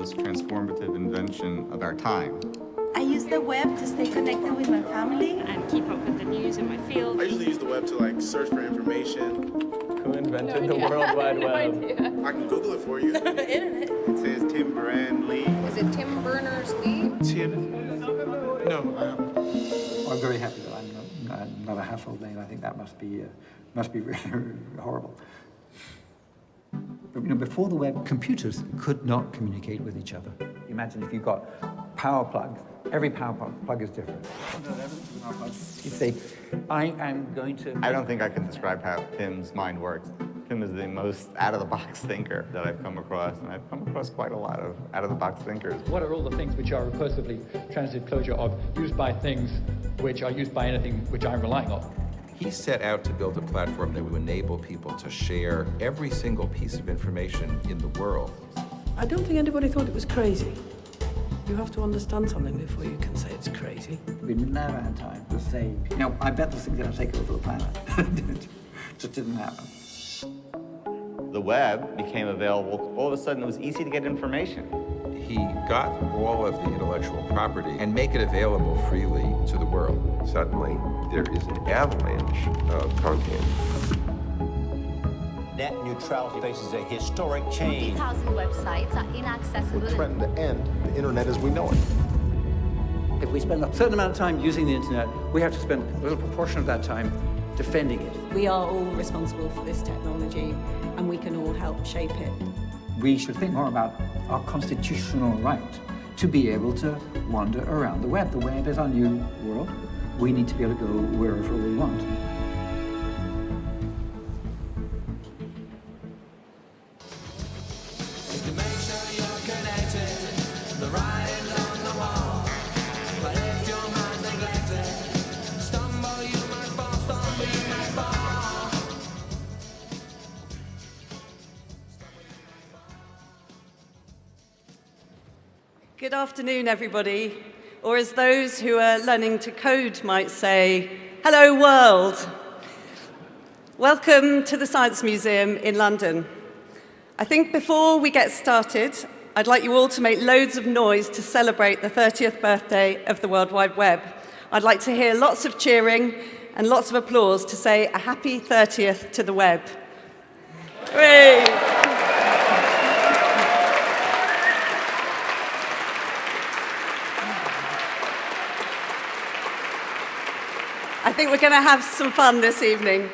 most transformative invention of our time. I use the web to stay connected with my family and keep up with the news in my field. I usually use the web to search for information. Who invented the World Wide Web? I can Google it for you. internet. It says Tim Berners-Lee. Is it Tim Berners-Lee? No, I haven't. I'm very happy that I'm not a household name. I think that must be really horrible. But, before the web, computers could not communicate with each other. Imagine if you've got power plugs. Every power plug is different. You say, I am going to... I don't think I can describe how Tim's mind works. Tim is the most out-of-the-box thinker that I've come across, and I've come across quite a lot of out-of-the-box thinkers. What are all the things which are recursively transitive closure of used by things which are used by anything which I'm relying on? He set out to build a platform that would enable people to share every single piece of information in the world. I don't think anybody thought it was crazy. You have to understand something before you can say it's crazy. We never had time to say, I bet this thing's going to take over the planet. It just didn't happen. The web became available. All of a sudden, it was easy to get information. He got all of the intellectual property and make it available freely to the world. Suddenly, there is an avalanche of content. Net neutrality faces a historic change. 50,000 websites are inaccessible. We're threatened to end the internet as we know it. If we spend a certain amount of time using the internet, we have to spend a little proportion of that time defending it. We are all responsible for this technology, and we can all help shape it. We should think more about our constitutional right to be able to wander around the web. The web is our new world. We need to be able to go wherever we want. Good afternoon, everybody, or as those who are learning to code might say, hello world. Welcome to the Science Museum in London. I think before we get started, I'd like you all to make loads of noise to celebrate the 30th birthday of the World Wide Web. I'd like to hear lots of cheering and lots of applause to say a happy 30th to the web. Hooray! I think we're going to have some fun this evening.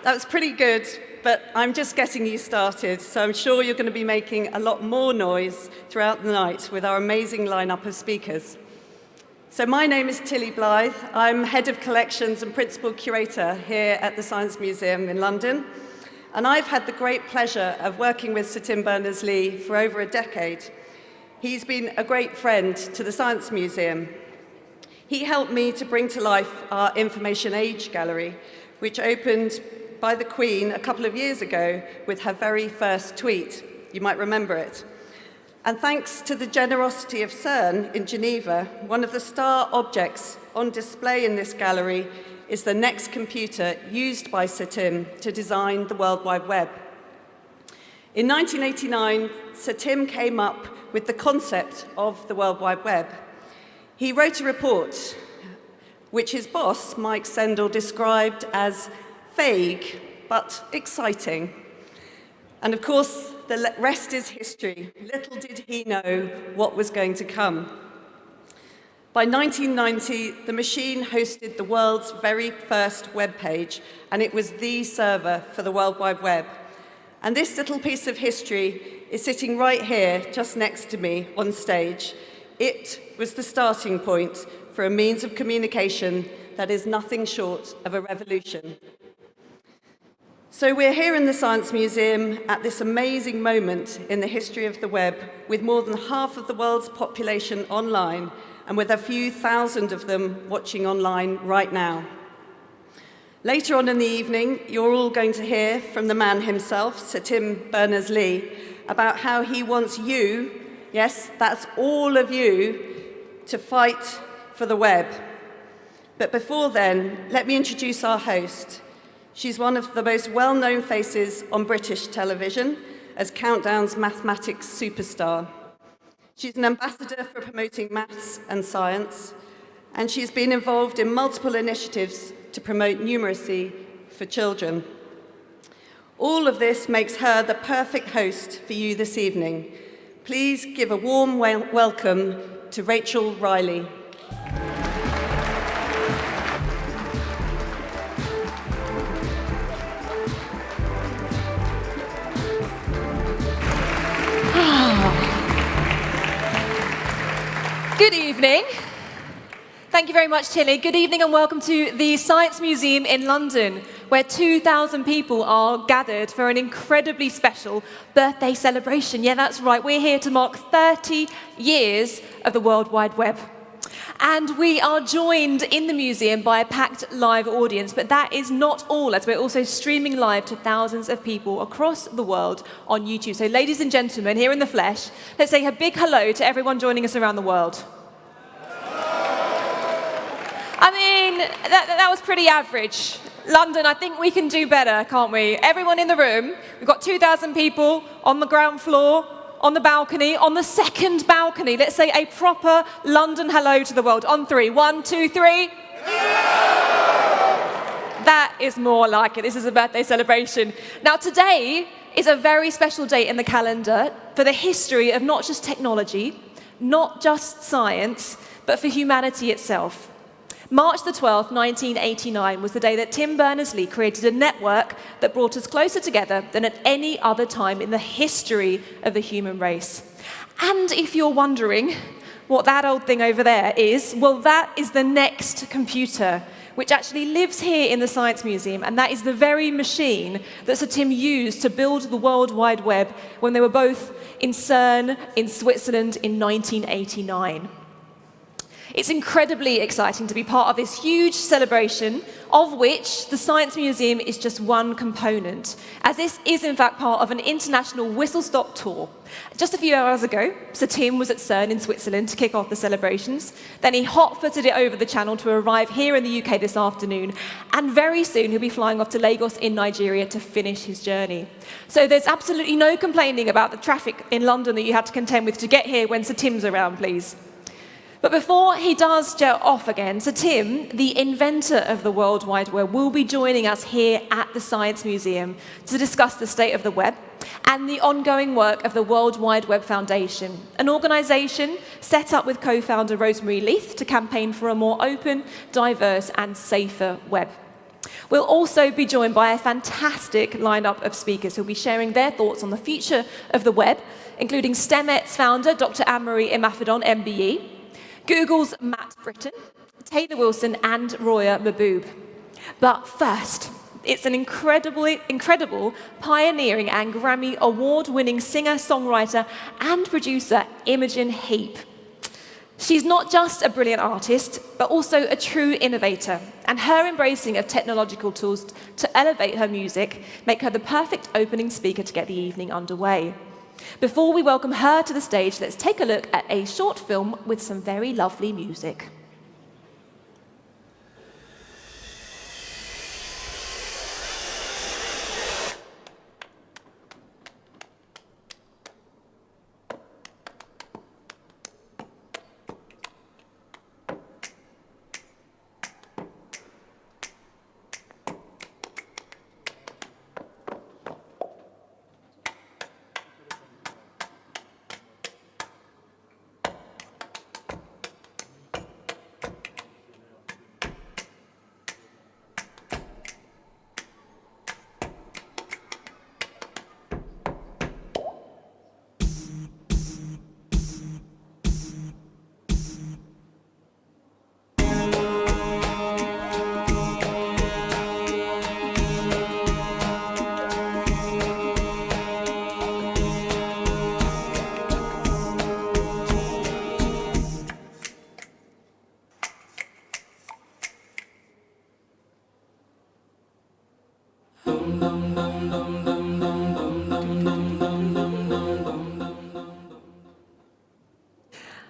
That was pretty good, but I'm just getting you started, so I'm sure you're going to be making a lot more noise throughout the night with our amazing lineup of speakers. So my name is Tilly Blythe. I'm Head of Collections and Principal Curator here at the Science Museum in London, and I've had the great pleasure of working with Sir Tim Berners-Lee for over a decade. He's been a great friend to the Science Museum. He helped me to bring to life our Information Age gallery, which opened by the Queen a couple of years ago with her very first tweet. You might remember it. And thanks to the generosity of CERN in Geneva, one of the star objects on display in this gallery is the next computer used by Sir Tim to design the World Wide Web. In 1989, Sir Tim came up with the concept of the World Wide Web. He wrote a report which his boss, Mike Sendall, described as vague but exciting. And of course, the rest is history. Little did he know what was going to come. By 1990, the machine hosted the world's very first web page, and it was the server for the World Wide Web. And this little piece of history is sitting right here, just next to me on stage. It was the starting point for a means of communication that is nothing short of a revolution. So we're here in the Science Museum at this amazing moment in the history of the web, with more than half of the world's population online, and with a few thousand of them watching online right now. Later on in the evening, you're all going to hear from the man himself, Sir Tim Berners-Lee, about how he wants you, yes, that's all of you, to fight for the web. But before then, let me introduce our host. She's one of the most well-known faces on British television as Countdown's mathematics superstar. She's an ambassador for promoting maths and science, and she's been involved in multiple initiatives to promote numeracy for children. All of this makes her the perfect host for you this evening. Please give a warm welcome to Rachel Riley. Good evening. Thank you very much, Tilly. Good evening and welcome to the Science Museum in London, where 2,000 people are gathered for an incredibly special birthday celebration. Yeah, that's right. We're here to mark 30 years of the World Wide Web. And we are joined in the museum by a packed live audience, but that is not all, as we're also streaming live to thousands of people across the world on YouTube. So ladies and gentlemen, here in the flesh, let's say a big hello to everyone joining us around the world. I mean, that was pretty average. London, I think we can do better, can't we? Everyone in the room, we've got 2,000 people on the ground floor, on the balcony, on the second balcony. Let's say a proper London hello to the world. On three. 1, 2, 3. That is more like it. This is a birthday celebration. Now, today is a very special date in the calendar for the history of not just technology, not just science, but for humanity itself. March the 12th, 1989 was the day that Tim Berners-Lee created a network that brought us closer together than at any other time in the history of the human race. And if you're wondering what that old thing over there is, well, that is the next computer, which actually lives here in the Science Museum, and that is the very machine that Sir Tim used to build the World Wide Web when they were both in CERN in Switzerland in 1989. It's incredibly exciting to be part of this huge celebration, of which the Science Museum is just one component, as this is in fact part of an international whistle-stop tour. Just a few hours ago, Sir Tim was at CERN in Switzerland to kick off the celebrations. Then he hot-footed it over the channel to arrive here in the UK this afternoon, and very soon he'll be flying off to Lagos in Nigeria to finish his journey. So there's absolutely no complaining about the traffic in London that you had to contend with to get here when Sir Tim's around, please. But before he does jet off again, Sir Tim, the inventor of the World Wide Web, will be joining us here at the Science Museum to discuss the state of the web and the ongoing work of the World Wide Web Foundation, an organisation set up with co-founder Rosemary Leith to campaign for a more open, diverse and safer web. We'll also be joined by a fantastic lineup of speakers who'll be sharing their thoughts on the future of the web, including STEMet's founder, Dr. Anne-Marie Imafidon, MBE, Google's Matt Britton, Taylor Wilson and Roya Mahboob. But first, it's an incredible, pioneering and Grammy award-winning singer, songwriter and producer, Imogen Heap. She's not just a brilliant artist, but also a true innovator, and her embracing of technological tools to elevate her music make her the perfect opening speaker to get the evening underway. Before we welcome her to the stage, let's take a look at a short film with some very lovely music.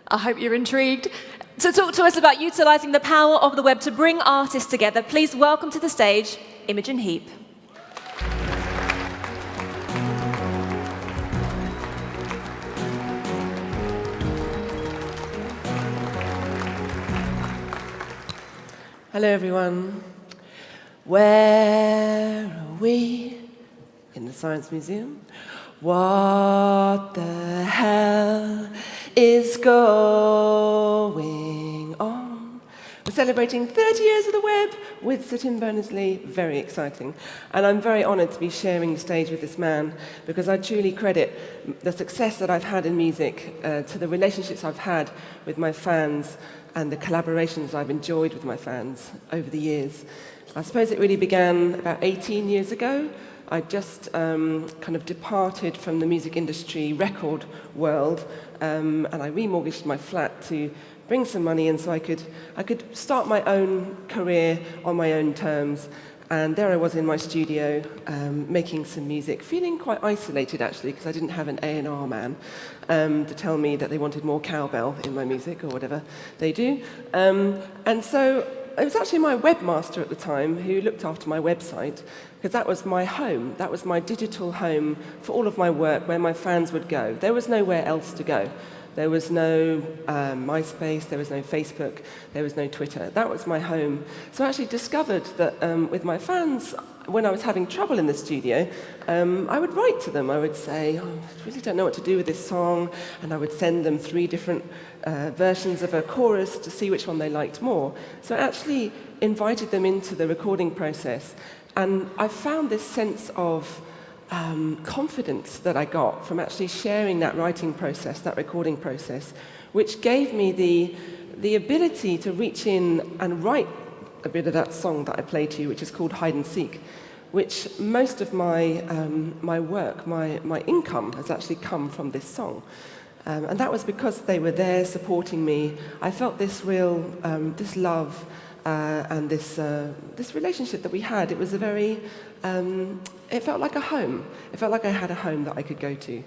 I hope you're intrigued. To talk to us about utilising the power of the web to bring artists together, please welcome to the stage Imogen Heap. Hello, everyone. Where are we? In the Science Museum. What the hell is going on? We're celebrating 30 years of the web with Sir Tim Berners-Lee. Very exciting. And I'm very honoured to be sharing the stage with this man because I truly credit the success that I've had in music to the relationships I've had with my fans and the collaborations I've enjoyed with my fans over the years. I suppose it really began about 18 years ago. I just kind of departed from the music industry record world and I remortgaged my flat to bring some money in so I could start my own career on my own terms. And there I was in my studio making some music, feeling quite isolated actually because I didn't have an A&R man to tell me that they wanted more cowbell in my music or whatever they do. And so it was actually my webmaster at the time who looked after my website because that was my home. That was my digital home for all of my work where my fans would go. There was nowhere else to go. There was no MySpace, there was no Facebook, there was no Twitter. That was my home. So I actually discovered that with my fans, when I was having trouble in the studio, I would write to them. I would say, I really don't know what to do with this song, and I would send them 3 different versions of a chorus to see which one they liked more. So I actually invited them into the recording process, and I found this sense of confidence that I got from actually sharing that writing process, that recording process, which gave me the ability to reach in and write a bit of that song that I played to you, which is called Hide and Seek, which most of my work, my income has actually come from this song. And that was because they were there supporting me. I felt this real, this love and this relationship that we had. It was a very, it felt like a home. It felt like I had a home that I could go to.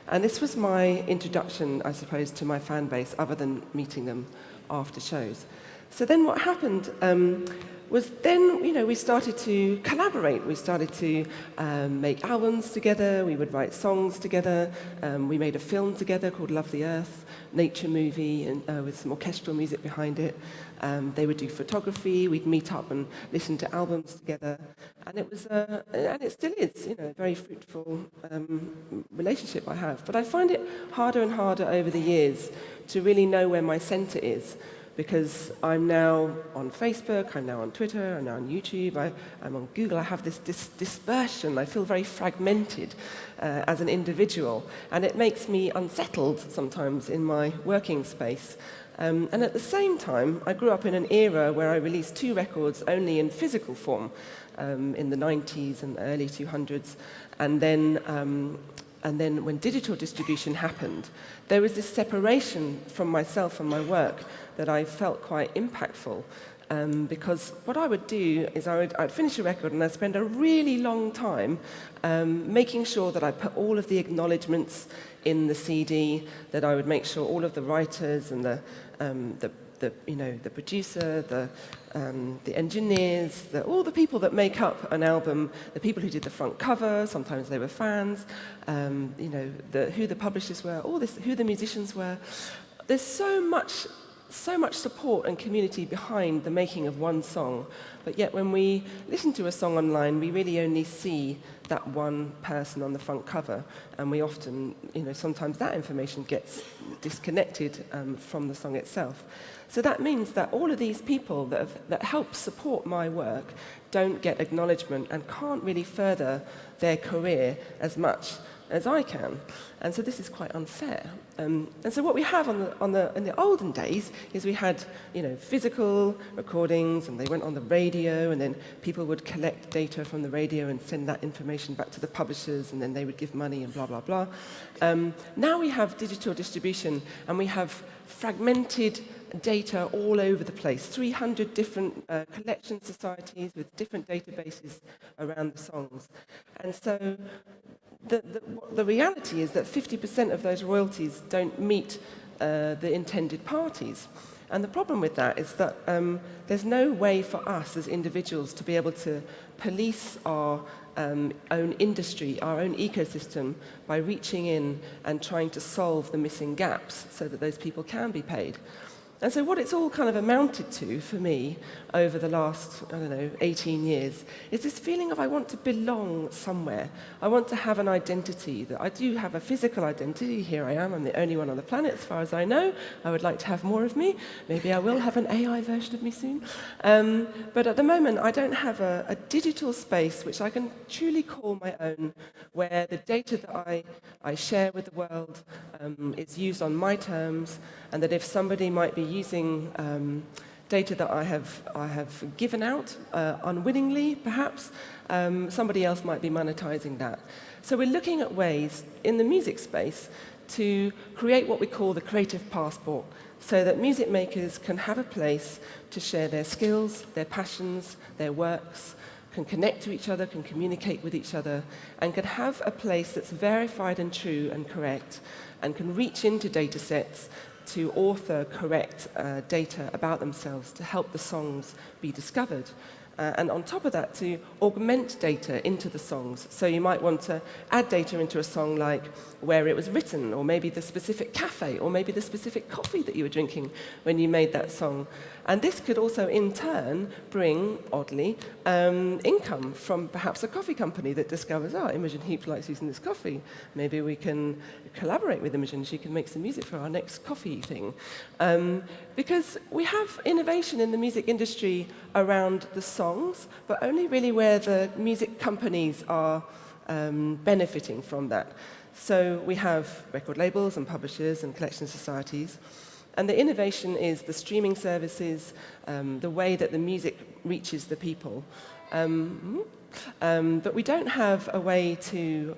And this was my introduction, I suppose, to my fan base, other than meeting them after shows. So then what happened was then, we started to collaborate. We started to make albums together. We would write songs together. We made a film together called Love the Earth, nature movie, and with some orchestral music behind it. They would do photography. We'd meet up and listen to albums together. And it was, and it still is, a very fruitful relationship I have. But I find it harder and harder over the years to really know where my center is. Because I'm now on Facebook, I'm now on Twitter, I'm now on YouTube, I'm on Google. I have this dispersion. I feel very fragmented as an individual. And it makes me unsettled sometimes in my working space. And at the same time, I grew up in an era where I released 2 records only in physical form in the 90s and early 200s. And then when digital distribution happened, there was this separation from myself and my work that I felt quite impactful. Because what I would do is I'd finish a record and I'd spend a really long time making sure that I put all of the acknowledgements in the CD, that I would make sure all of the writers and the producer, the engineers, all the people that make up an album, the people who did the front cover, sometimes they were fans, who the publishers were, all this, who the musicians were. There's so much support and community behind the making of one song, but yet when we listen to a song online, we really only see that one person on the front cover, and we often, sometimes that information gets disconnected from the song itself. So that means that all of these people that help support my work don't get acknowledgement and can't really further their career as much as I can. And so this is quite unfair. And so what we have in the olden days is we had, physical recordings, and they went on the radio, and then people would collect data from the radio and send that information back to the publishers, and then they would give money and blah, blah, blah. Now we have digital distribution, and we have fragmented data all over the place, 300 different collection societies with different databases around the songs. And so the reality is that 50% of those royalties don't meet the intended parties. And the problem with that is that there's no way for us as individuals to be able to police our own industry, our own ecosystem, by reaching in and trying to solve the missing gaps so that those people can be paid. And so what it's all kind of amounted to for me over the last, 18 years is this feeling of I want to belong somewhere. I want to have an identity, that I do have a physical identity. Here I am, I'm the only one on the planet as far as I know. I would like to have more of me. Maybe I will have an AI version of me soon. But at the moment, I don't have a digital space which I can truly call my own, where the data that I share with the world is used on my terms, and that if somebody might be using data that I have given out unwittingly, perhaps, somebody else might be monetizing that. So we're looking at ways in the music space to create what we call the creative passport, so that music makers can have a place to share their skills, their passions, their works, can connect to each other, can communicate with each other, and can have a place that's verified and true and correct, and can reach into data sets to author correct data about themselves to help the songs be discovered. And on top of that, to augment data into the songs. So you might want to add data into a song like where it was written, or maybe the specific cafe, or maybe the specific coffee that you were drinking when you made that song. And this could also, in turn, bring, oddly, income from perhaps a coffee company that discovers, Imogen Heap likes using this coffee. Maybe we can collaborate with Imogen. She can make some music for our next coffee thing. Because we have innovation in the music industry around the songs, but only really where the music companies are benefiting from that. So we have record labels and publishers and collection societies. And the innovation is the streaming services, the way that the music reaches the people. But we don't have a way to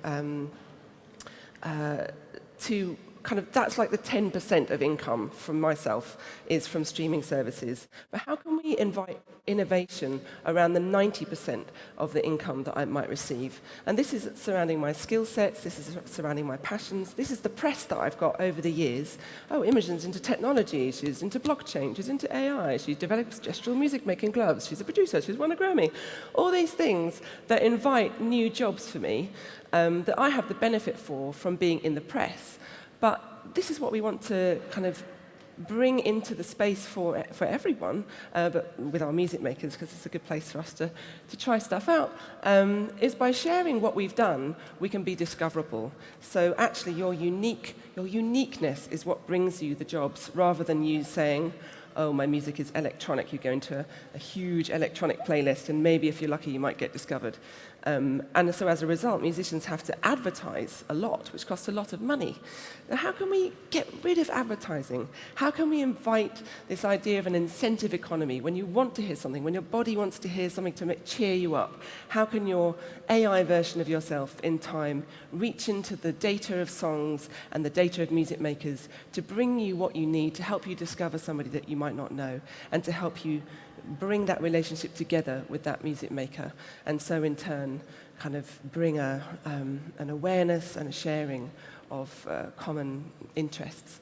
kind of, that's like the 10% of income from myself is from streaming services. But how can we invite innovation around the 90% of the income that I might receive? And this is surrounding my skill sets, this is surrounding my passions, this is the press that I've got over the years. Imogen's into technology, she's into blockchain, she's into AI, she develops gestural music making gloves, she's a producer, she's won a Grammy. All these things that invite new jobs for me that I have the benefit from being in the press. But this is what we want to kind of bring into the space for everyone, but with our music makers, because it's a good place for us to try stuff out, is by sharing what we've done, we can be discoverable. So actually your uniqueness is what brings you the jobs, rather than you saying, oh, my music is electronic. You go into a huge electronic playlist, and maybe if you're lucky, you might get discovered. And so as a result, musicians have to advertise a lot, which costs a lot of money. Now, how can we get rid of advertising? How can we invite this idea of an incentive economy? When you want to hear something, when your body wants to hear something to cheer you up, how can your AI version of yourself in time reach into the data of songs and the data of music makers to bring you what you need to help you discover somebody that you might not know, and to help you bring that relationship together with that music maker, and so in turn kind of bring an awareness and a sharing of common interests.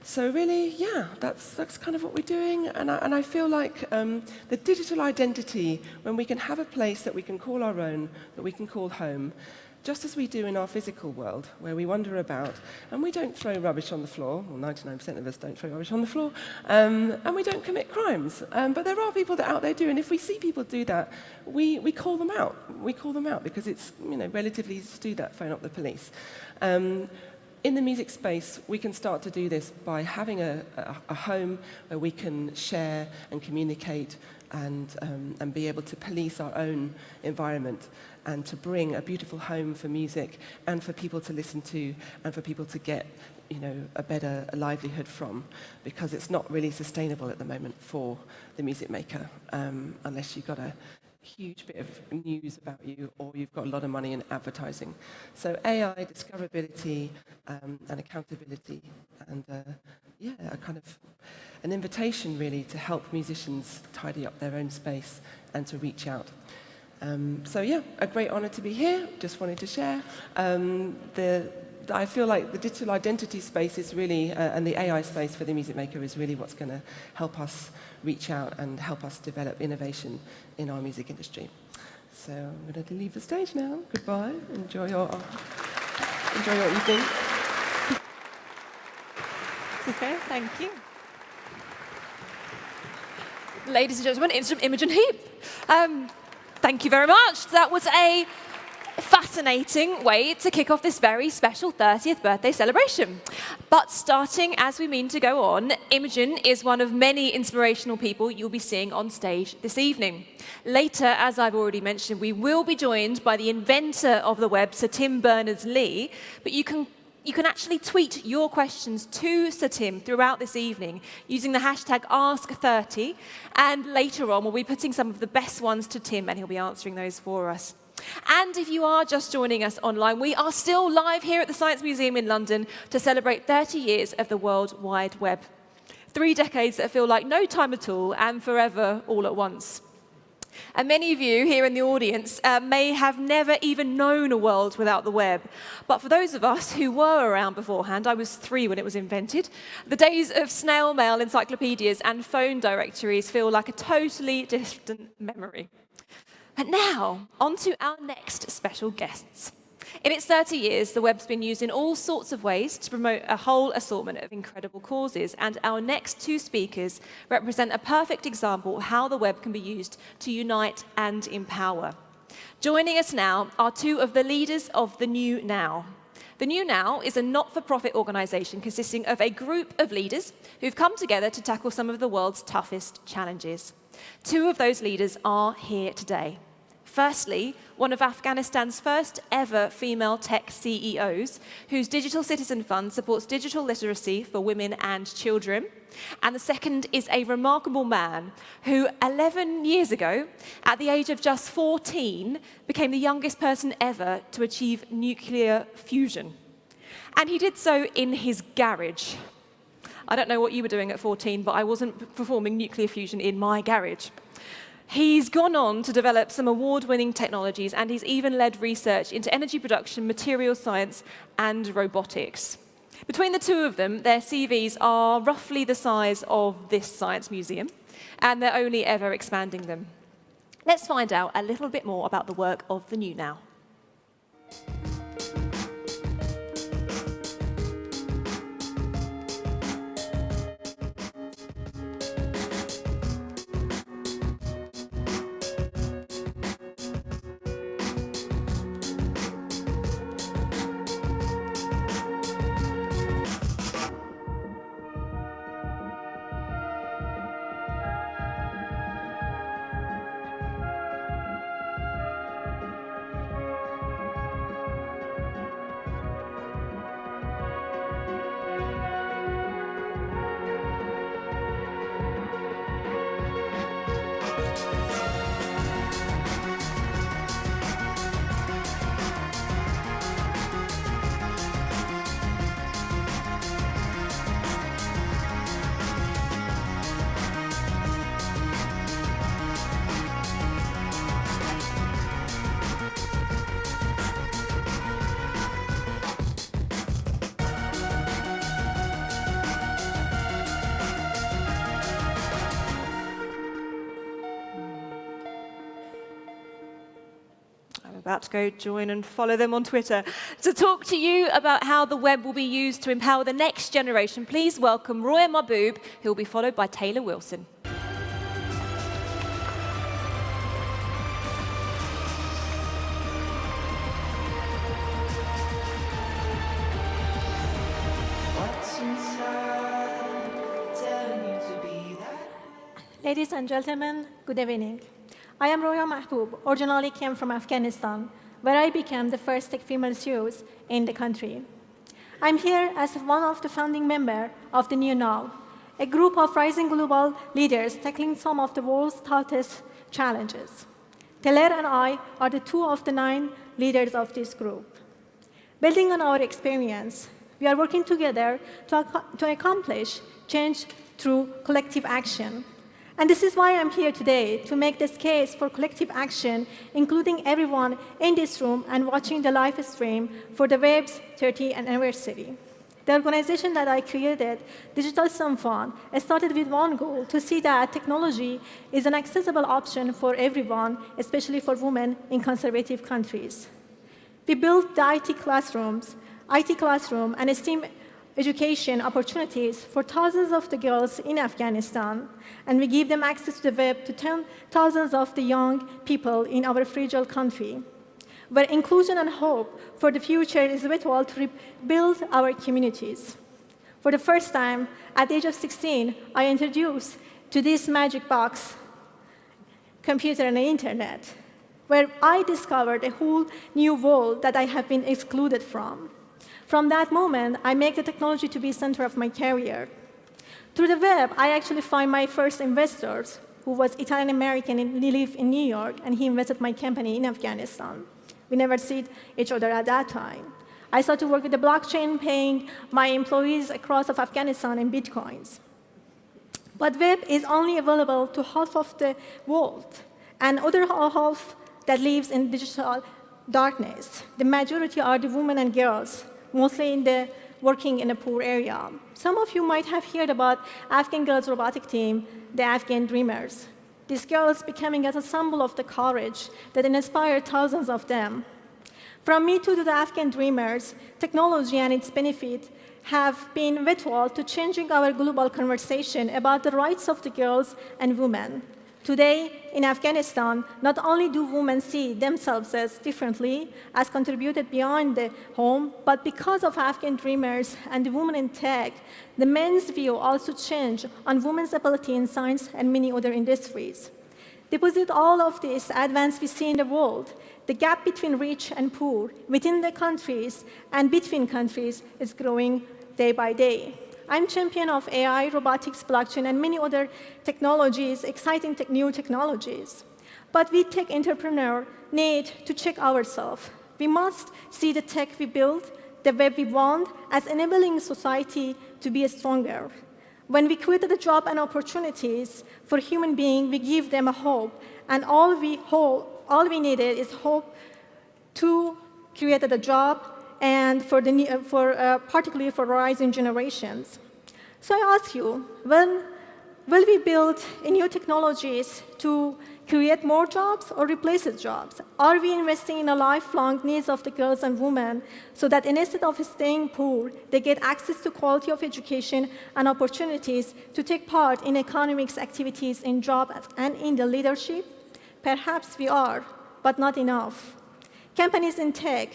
So really, yeah, that's kind of what we're doing, and I feel like the digital identity, when we can have a place that we can call our own, that we can call home, just as we do in our physical world, where we wander about, and we don't throw rubbish on the floor, well, 99% of us don't throw rubbish on the floor, and we don't commit crimes. But there are people that are out there do, and if we see people do that, we call them out. We call them out, because it's relatively easy to do that, phone up the police. In the music space, we can start to do this by having a home where we can share and communicate and be able to police our own environment, and to bring a beautiful home for music, and for people to listen to, and for people to get a better livelihood from, because it's not really sustainable at the moment for the music maker, unless you've got a huge bit of news about you, or you've got a lot of money in advertising. So AI, discoverability, and accountability, and a kind of an invitation really to help musicians tidy up their own space and to reach out. So yeah, a great honor to be here. Just wanted to share. I feel like the digital identity space is really, and the AI space for the music maker is really what's going to help us reach out and help us develop innovation in our music industry. So I'm going to leave the stage now. Goodbye. Enjoy your evening. Okay, thank you. ladies and gentlemen, it's from Imogen Heap. Thank you very much. That was a fascinating way to kick off this very special 30th birthday celebration. But starting as we mean to go on, Imogen is one of many inspirational people you'll be seeing on stage this evening. Later, as I've already mentioned, we will be joined by the inventor of the web, Sir Tim Berners-Lee, but you can actually tweet your questions to Sir Tim throughout this evening using the hashtag #Ask30, and later on we'll be putting some of the best ones to Tim and he'll be answering those for us. And if you are just joining us online, we are still live here at the Science Museum in London to celebrate 30 years of the World Wide Web. 3 decades that feel like no time at all and forever all at once. And many of you here in the audience may have never even known a world without the web. But for those of us who were around beforehand, I was 3 when it was invented, the days of snail mail encyclopedias and phone directories feel like a totally distant memory. And now, on to our next special guests. In its 30 years, the web's been used in all sorts of ways to promote a whole assortment of incredible causes, and our next 2 speakers represent a perfect example of how the web can be used to unite and empower. Joining us now are 2 of the leaders of the New Now. The New Now is a not-for-profit organisation consisting of a group of leaders who've come together to tackle some of the world's toughest challenges. 2 of those leaders are here today. Firstly, one of Afghanistan's first ever female tech CEOs, whose Digital Citizen Fund supports digital literacy for women and children. And the second is a remarkable man who 11 years ago, at the age of just 14, became the youngest person ever to achieve nuclear fusion. And he did so in his garage. I don't know what you were doing at 14, but I wasn't performing nuclear fusion in my garage. He's gone on to develop some award-winning technologies, and he's even led research into energy production, materials science, and robotics. Between the 2 of them, their CVs are roughly the size of this science museum, and they're only ever expanding them. Let's find out a little bit more about the work of the New Now. About to go join and follow them on Twitter. To talk to you about how the web will be used to empower the next generation, please welcome Roya Mahboob, who will be followed by Taylor Wilson. Ladies and gentlemen, good evening. I am Roya Mahboob, originally came from Afghanistan, where I became the first tech female CEOs in the country. I'm here as one of the founding members of the New Now, a group of rising global leaders tackling some of the world's toughest challenges. Taylor and I are the 2 of the 9 leaders of this group. Building on our experience, we are working together to accomplish change through collective action. And this is why I'm here today, to make this case for collective action, including everyone in this room and watching the live stream for the web's 30th anniversary. The organization that I created, Digital Citizen Fund, started with one goal: to see that technology is an accessible option for everyone, especially for women in conservative countries. We built the IT classroom and STEAM education opportunities for thousands of the girls in Afghanistan, and we give them access to the web to thousands of the young people in our fragile country, where inclusion and hope for the future is vital to rebuild our communities. For the first time, at the age of 16, I introduced to this magic box computer and the internet, where I discovered a whole new world that I have been excluded from. From that moment, I make the technology to be the center of my career. Through the web, I actually find my first investors, who was Italian-American and lived in New York, and he invested my company in Afghanistan. We never see each other at that time. I started to work with the blockchain, paying my employees across of Afghanistan in Bitcoins. But web is only available to half of the world, and other half that lives in digital darkness. The majority are the women and girls, mostly working in a poor area. Some of you might have heard about Afghan girls' robotic team, the Afghan Dreamers. These girls becoming as a symbol of the courage that inspired thousands of them. From Me Too to the Afghan Dreamers, technology and its benefit have been vital to changing our global conversation about the rights of the girls and women. Today, in Afghanistan, not only do women see themselves as differently, as contributed beyond the home, but because of Afghan Dreamers and the women in tech, the men's view also changed on women's ability in science and many other industries. Deposit all of this advance we see in the world, the gap between rich and poor within the countries and between countries is growing day by day. I'm champion of AI, robotics, blockchain, and many other technologies, exciting new technologies. But we tech entrepreneurs need to check ourselves. We must see the tech we build, the web we want, as enabling society to be stronger. When we create the job and opportunities for human beings, we give them a hope, and all we needed is hope to create a job and particularly for rising generations. So I ask you, will we build new technologies to create more jobs or replace jobs? Are we investing in the lifelong needs of the girls and women so that instead of staying poor, they get access to quality of education and opportunities to take part in economics activities in jobs and in the leadership? Perhaps we are, but not enough. Companies in tech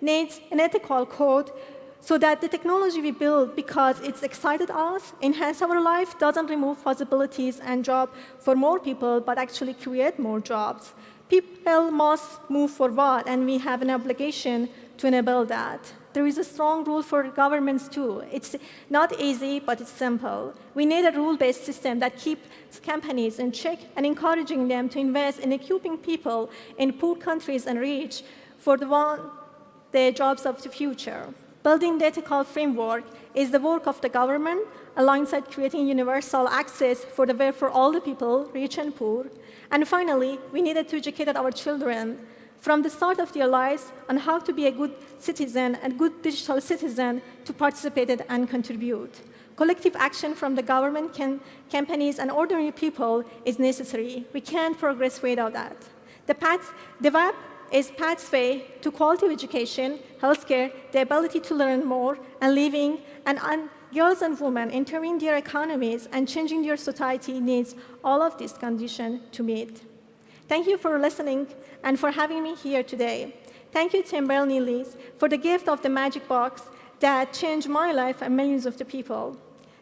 need an ethical code so that the technology we build, because it's excited us, enhance our life, doesn't remove possibilities and jobs for more people, but actually create more jobs. People must move forward, and we have an obligation to enable that. There is a strong rule for governments too. It's not easy, but it's simple. We need a rule-based system that keeps companies in check and encouraging them to invest in equipping people in poor countries and rich for the jobs of the future. Building the ethical framework is the work of the government, alongside creating universal access for the web for all the people, rich and poor. And finally, we needed to educate our children from the start of their lives on how to be a good citizen and good digital citizen to participate and contribute. Collective action from the government, companies, and ordinary people is necessary. We can't progress without that. The web is pathway to quality education, healthcare, the ability to learn more, and living, and girls and women entering their economies and changing their society needs all of these conditions to meet. Thank you for listening and for having me here today. Thank you, Tim Berners-Lee, for the gift of the magic box that changed my life and millions of the people.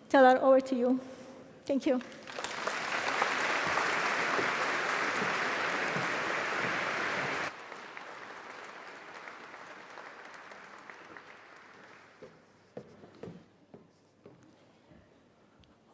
Taylor, over to you. Thank you.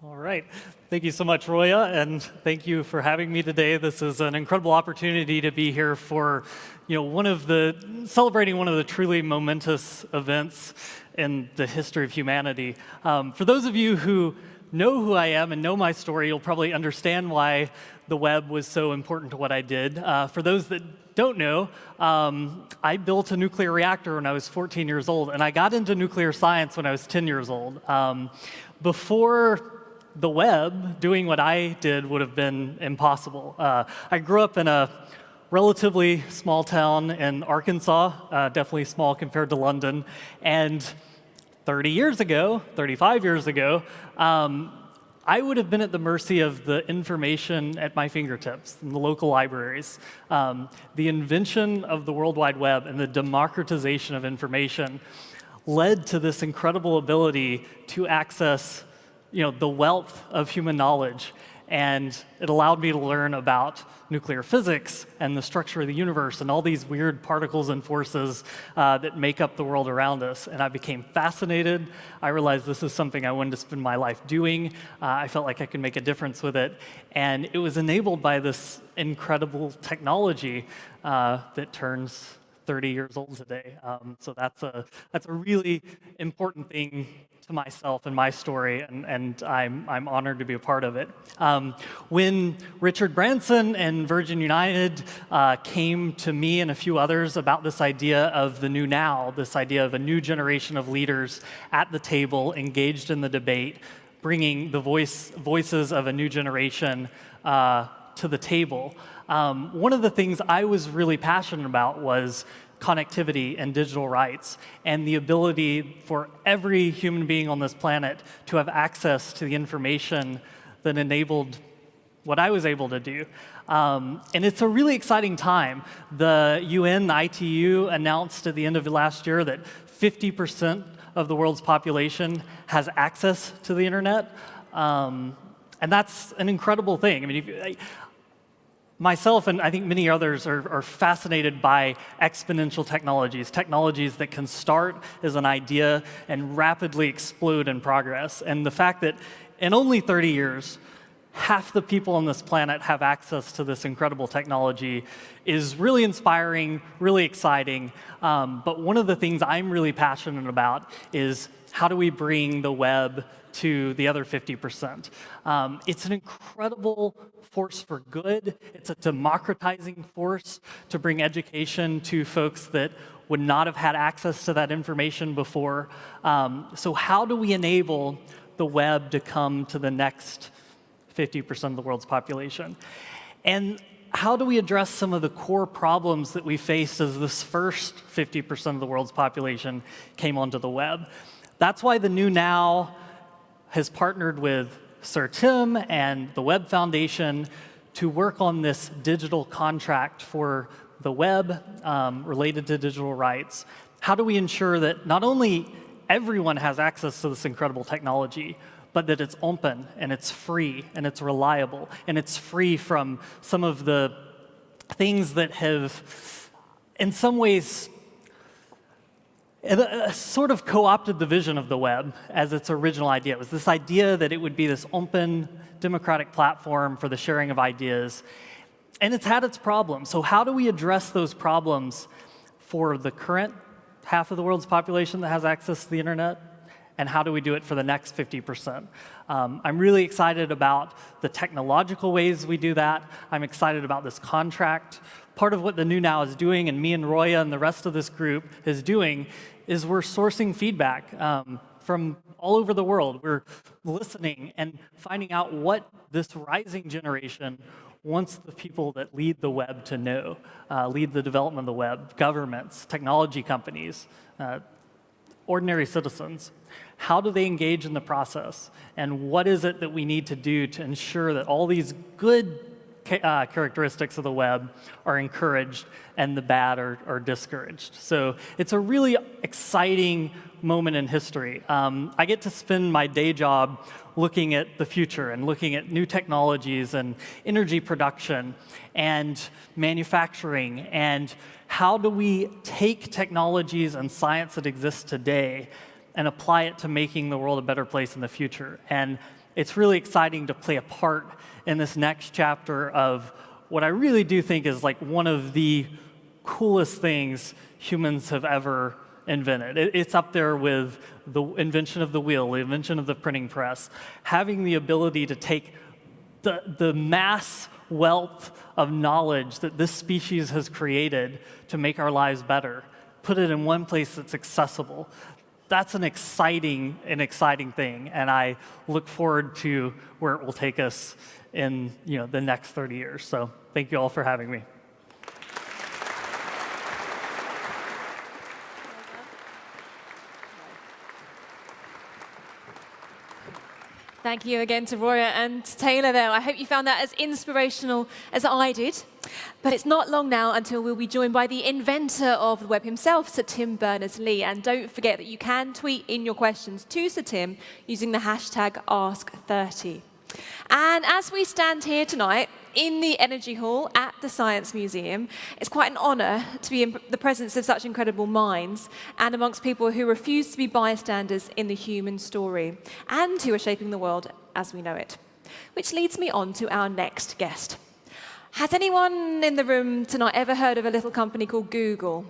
All right. Thank you so much, Roya, and thank you for having me today. This is an incredible opportunity to be here for, celebrating one of the truly momentous events in the history of humanity. For those of you who know who I am and know my story, you'll probably understand why the web was so important to what I did. For those that don't know, I built a nuclear reactor when I was 14 years old, and I got into nuclear science when I was 10 years old. Before the web, doing what I did would have been impossible. I grew up in a relatively small town in Arkansas, definitely small compared to London, and 30 years ago, 35 years ago, I would have been at the mercy of the information at my fingertips in the local libraries. The invention of the World Wide Web and the democratization of information led to this incredible ability to access, the wealth of human knowledge. And it allowed me to learn about nuclear physics and the structure of the universe and all these weird particles and forces that make up the world around us. And I became fascinated. I realized this is something I wanted to spend my life doing. I felt like I could make a difference with it. And it was enabled by this incredible technology that turns 30 years old today. So that's a really important thing to myself and my story, and I'm honored to be a part of it. When Richard Branson and Virgin United came to me and a few others about this idea of the new now, this idea of a new generation of leaders at the table, engaged in the debate, bringing the voices of a new generation to the table, one of the things I was really passionate about was connectivity and digital rights, and the ability for every human being on this planet to have access to the information that enabled what I was able to do. And it's a really exciting time. The UN, the ITU, announced at the end of last year that 50% of the world's population has access to the internet. And that's an incredible thing. I mean, myself and I think many others are fascinated by exponential technologies that can start as an idea and rapidly explode in progress. And the fact that in only 30 years, half the people on this planet have access to this incredible technology is really inspiring, really exciting. But one of the things I'm really passionate about is how do we bring the web to the other 50%? It's an incredible force for good. It's a democratizing force to bring education to folks that would not have had access to that information before. So how do we enable the web to come to the next 50% of the world's population? And how do we address some of the core problems that we faced as this first 50% of the world's population came onto the web? That's why the New Now has partnered with Sir Tim and the Web Foundation to work on this digital contract for the web related to digital rights. How do we ensure that not only everyone has access to this incredible technology, but that it's open and it's free and it's reliable and it's free from some of the things that have, in some ways, sort of co-opted the vision of the web as its original idea. It was this idea that it would be this open, democratic platform for the sharing of ideas. And it's had its problems. So how do we address those problems for the current half of the world's population that has access to the internet? And how do we do it for the next 50%? I'm really excited about the technological ways we do that. I'm excited about this contract. Part of what the New Now is doing, and me and Roya and the rest of this group is doing, is we're sourcing feedback from all over the world. We're listening and finding out what this rising generation wants the people that lead the web to know, lead the development of the web, governments, technology companies, ordinary citizens. How do they engage in the process? And what is it that we need to do to ensure that all these good characteristics of the web are encouraged and the bad are discouraged? So it's a really exciting moment in history. I get to spend my day job looking at the future and looking at new technologies and energy production and manufacturing, and how do we take technologies and science that exists today and apply it to making the world a better place in the future. And it's really exciting to play a part in this next chapter of what I really do think is like one of the coolest things humans have ever invented. It's up there with the invention of the wheel, the invention of the printing press, having the ability to take the mass wealth of knowledge that this species has created to make our lives better, put it in one place that's accessible. That's an exciting thing, and I look forward to where it will take us in the next 30 years. So thank you all for having me. Thank you again to Roya and Taylor there. I hope you found that as inspirational as I did. But it's not long now until we'll be joined by the inventor of the web himself, Sir Tim Berners-Lee. And don't forget that you can tweet in your questions to Sir Tim using the hashtag #Ask30. And as we stand here tonight in the Energy Hall at the Science Museum, it's quite an honour to be in the presence of such incredible minds and amongst people who refuse to be bystanders in the human story and who are shaping the world as we know it. Which leads me on to our next guest. Has anyone in the room tonight ever heard of a little company called Google?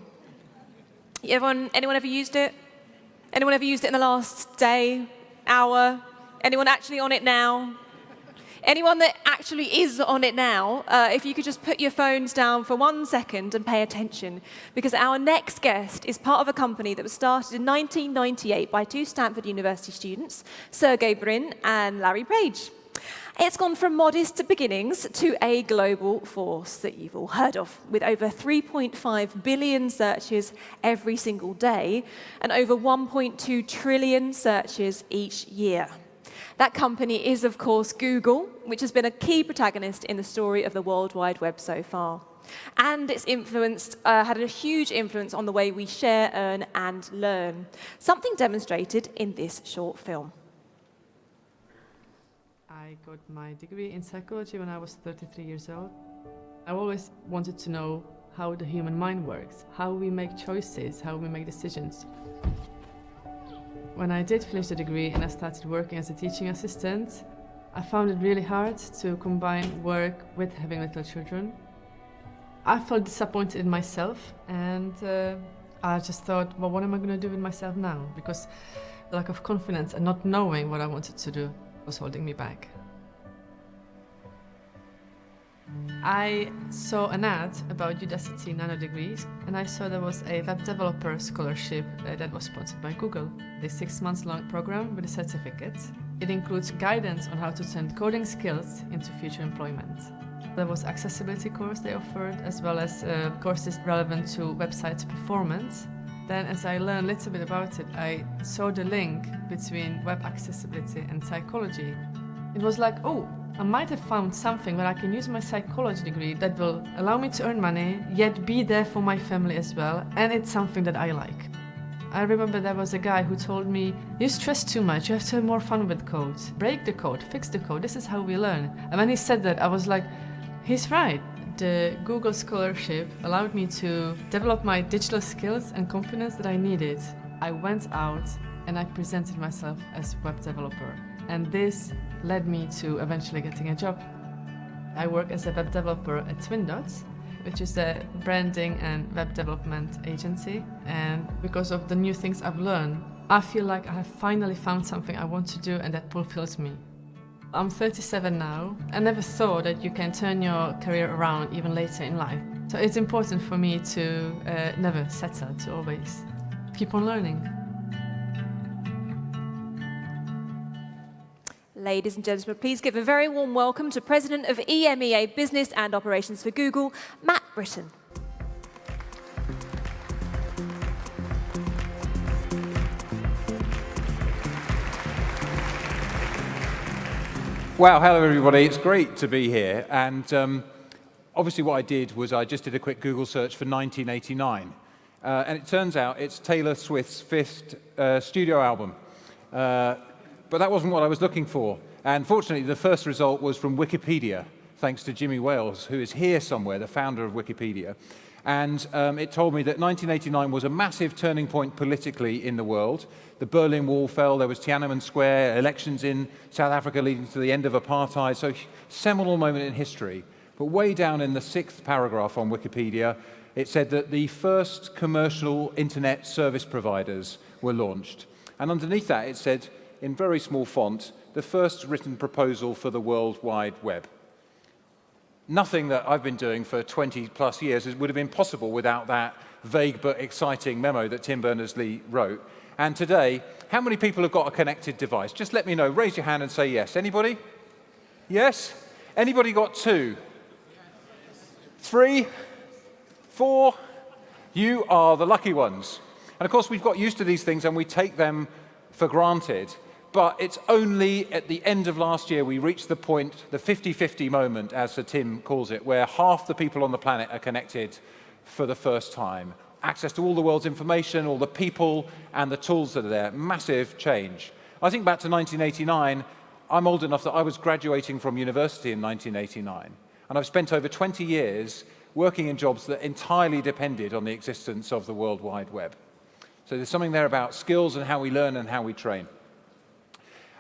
Anyone ever used it? Anyone ever used it in the last day, hour? Anyone actually on it now? Anyone that actually is on it now, if you could just put your phones down for 1 second and pay attention, because our next guest is part of a company that was started in 1998 by 2 Stanford University students, Sergey Brin and Larry Page. It's gone from modest beginnings to a global force that you've all heard of, with over 3.5 billion searches every single day and over 1.2 trillion searches each year. That company is, of course, Google, which has been a key protagonist in the story of the World Wide Web so far. And it's had a huge influence on the way we share, earn, and learn, something demonstrated in this short film. I got my degree in psychology when I was 33 years old. I always wanted to know how the human mind works, how we make choices, how we make decisions. When I did finish the degree and I started working as a teaching assistant, I found it really hard to combine work with having little children. I felt disappointed in myself, and I just thought, well, what am I going to do with myself now? Because the lack of confidence and not knowing what I wanted to do was holding me back. I saw an ad about Udacity nano degrees, and I saw there was a web developer scholarship that was sponsored by Google. A 6-month-long program with a certificate. It includes guidance on how to turn coding skills into future employment. There was accessibility course they offered, as well as courses relevant to website performance. Then, as I learned a little bit about it, I saw the link between web accessibility and psychology. It was like, oh, I might have found something where I can use my psychology degree that will allow me to earn money, yet be there for my family as well, and it's something that I like. I remember there was a guy who told me, you stress too much, you have to have more fun with code. Break the code, fix the code, this is how we learn. And when he said that, I was like, he's right. The Google scholarship allowed me to develop my digital skills and confidence that I needed. I went out and I presented myself as a web developer. And this led me to eventually getting a job. I work as a web developer at Twin Dots, which is a branding and web development agency. And because of the new things I've learned, I feel like I have finally found something I want to do and that fulfills me. I'm 37 now. I never thought that you can turn your career around even later in life. So it's important for me to never settle, to always keep on learning. Ladies and gentlemen, please give a very warm welcome to President of EMEA Business and Operations for Google, Matt Britton. Wow, hello everybody, it's great to be here. And obviously what I did was I just did a quick Google search for 1989. And it turns out it's Taylor Swift's 5th studio album. But that wasn't what I was looking for. And fortunately, the first result was from Wikipedia, thanks to Jimmy Wales, who is here somewhere, the founder of Wikipedia. And it told me that 1989 was a massive turning point politically in the world. The Berlin Wall fell, there was Tiananmen Square, elections in South Africa leading to the end of apartheid, so seminal moment in history. But way down in the 6th paragraph on Wikipedia, it said that the first commercial internet service providers were launched. And underneath that, it said, in very small font, the first written proposal for the World Wide Web. Nothing that I've been doing for 20 plus years would have been possible without that vague but exciting memo that Tim Berners-Lee wrote. And today, how many people have got a connected device? Just let me know. Raise your hand and say yes. Anybody? Yes? Anybody got 2? 3? 4? You are the lucky ones. And of course, we've got used to these things and we take them for granted. But it's only at the end of last year we reached the point, the 50-50 moment, as Sir Tim calls it, where half the people on the planet are connected for the first time. Access to all the world's information, all the people and the tools that are there. Massive change. I think back to 1989, I'm old enough that I was graduating from university in 1989. And I've spent over 20 years working in jobs that entirely depended on the existence of the World Wide Web. So there's something there about skills and how we learn and how we train.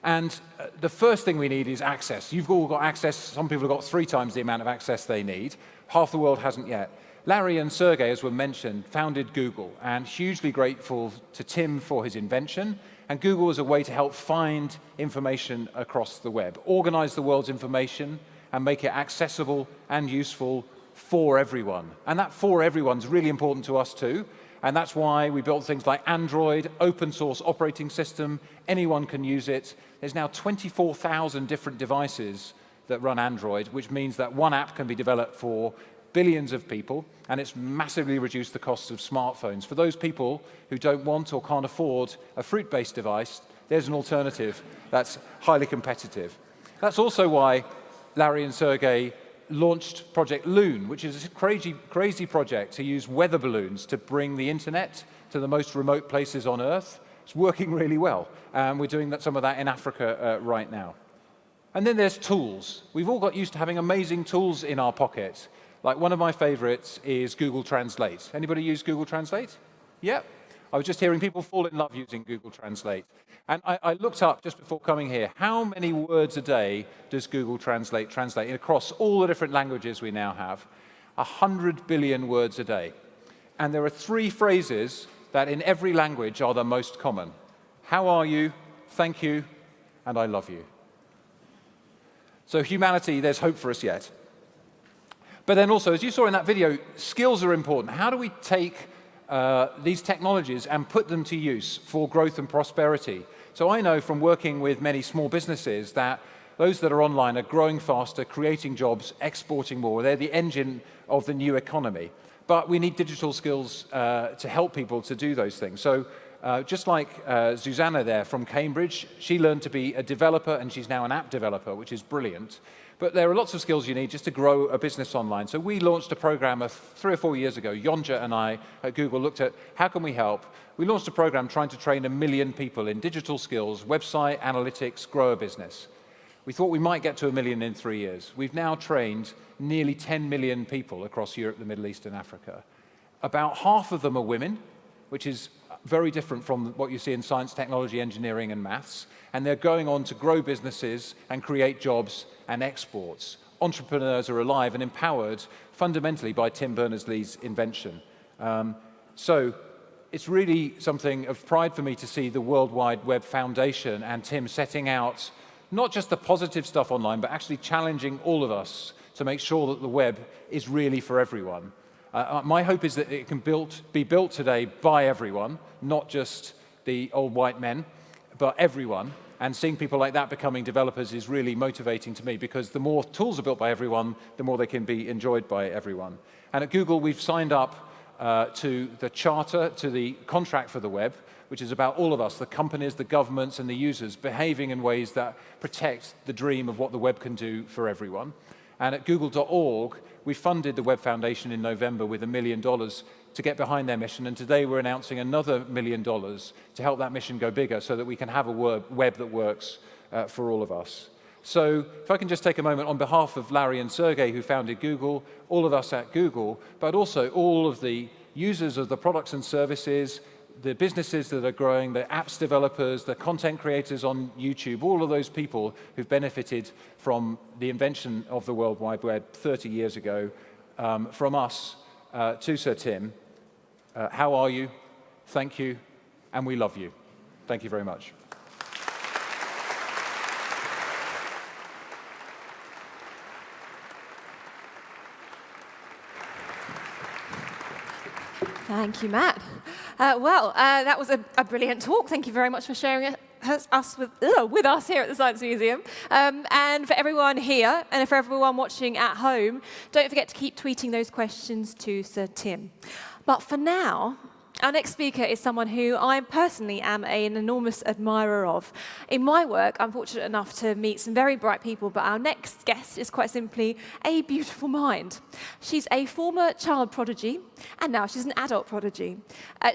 And the first thing we need is access. You've all got access. Some people have got 3 times the amount of access they need. Half the world hasn't yet. Larry and Sergey, as were mentioned, founded Google, and hugely grateful to Tim for his invention. And Google was a way to help find information across the web, organize the world's information, and make it accessible and useful for everyone. And that for everyone is really important to us too. And that's why we built things like Android, open source operating system. Anyone can use it. There's now 24,000 different devices that run Android, which means that one app can be developed for billions of people, and it's massively reduced the cost of smartphones. For those people who don't want or can't afford a fruit-based device, there's an alternative that's highly competitive. That's also why Larry and Sergey launched Project Loon, which is a crazy project to use weather balloons to bring the internet to the most remote places on Earth. It's working really well, and we're doing some of that in Africa right now. And then there's tools. We've all got used to having amazing tools in our pocket. Like one of my favorites is Google Translate. Anybody use Google Translate? Yeah. I was just hearing people fall in love using Google Translate. And I looked up just before coming here, how many words a day does Google Translate translate across all the different languages we now have? 100 billion words a day. And there are 3 phrases that in every language are the most common. How are you? Thank you. And I love you. So humanity, there's hope for us yet. But then also, as you saw in that video, skills are important. How do we take these technologies and put them to use for growth and prosperity? So I know from working with many small businesses that those that are online are growing faster, creating jobs, exporting more. They're the engine of the new economy. But we need digital skills to help people to do those things. So just like Susanna there from Cambridge, she learned to be a developer, and she's now an app developer, which is brilliant. But there are lots of skills you need just to grow a business online. So we launched a program 3 or 4 years ago. Yonja and I at Google looked at how can we help. We launched a program trying to train 1 million people in digital skills, website, analytics, grow a business. We thought we might get to 1 million in 3 years. We've now trained nearly 10 million people across Europe, the Middle East, and Africa. About half of them are women, which is very different from what you see in science, technology, engineering, and maths. And they're going on to grow businesses and create jobs and exports. Entrepreneurs are alive and empowered fundamentally by Tim Berners-Lee's invention. So it's really something of pride for me to see the World Wide Web Foundation and Tim setting out not just the positive stuff online, but actually challenging all of us to make sure that the web is really for everyone. My hope is that it can be built today by everyone, not just the old white men, but everyone. And seeing people like that becoming developers is really motivating to me, because the more tools are built by everyone, the more they can be enjoyed by everyone. And at Google, we've signed up to the charter, to the contract for the web, which is about all of us, the companies, the governments, and the users, behaving in ways that protect the dream of what the web can do for everyone. And at google.org, we funded the Web Foundation in November with $1 million to get behind their mission. And today we're announcing another $1 million to help that mission go bigger so that we can have a web that works for all of us. So if I can just take a moment on behalf of Larry and Sergey, who founded Google, all of us at Google, but also all of the users of the products and services, the businesses that are growing, the apps developers, the content creators on YouTube, all of those people who've benefited from the invention of the World Wide Web 30 years ago, from us to Sir Tim, how are you? Thank you, and we love you. Thank you very much. Thank you, Matt. That was a brilliant talk. Thank you very much for sharing us with us here at the Science Museum. And for everyone here, and for everyone watching at home, don't forget to keep tweeting those questions to Sir Tim. But for now, Our next speaker is someone who I personally am an enormous admirer of. In my work, I'm fortunate enough to meet some very bright people, but our next guest is quite simply a beautiful mind. She's a former child prodigy, and now she's an adult prodigy.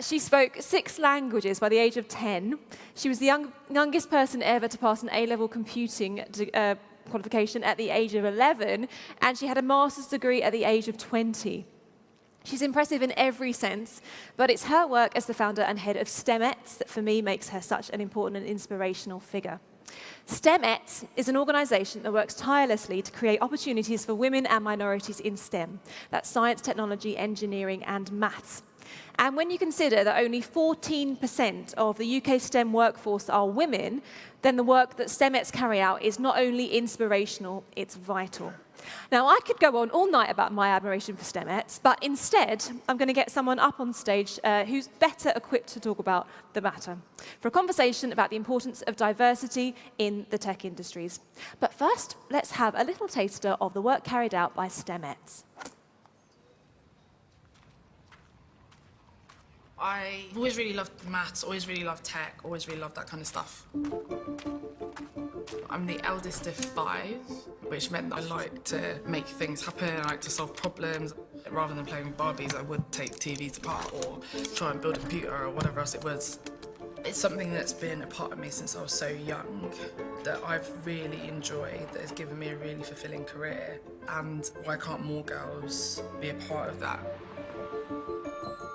She spoke 6 languages by the age of 10. She was the youngest person ever to pass an A-level computing qualification at the age of 11, and she had a master's degree at the age of 20. She's impressive in every sense, but it's her work as the founder and head of STEMETS that for me makes her such an important and inspirational figure. STEMETS is an organisation that works tirelessly to create opportunities for women and minorities in STEM. That's science, technology, engineering and maths. And when you consider that only 14% of the UK STEM workforce are women, then the work that STEMETS carry out is not only inspirational, it's vital. Now, I could go on all night about my admiration for STEMETS, but instead, I'm going to get someone up on stage who's better equipped to talk about the matter, for a conversation about the importance of diversity in the tech industries. But first, let's have a little taster of the work carried out by STEMETS. I always really loved maths, always really loved tech, always really loved that kind of stuff. I'm the eldest of 5, which meant that I like to make things happen, I like to solve problems. Rather than playing with Barbies, I would take TVs apart or try and build a computer or whatever else it was. It's something that's been a part of me since I was so young that I've really enjoyed, that has given me a really fulfilling career. And why can't more girls be a part of that?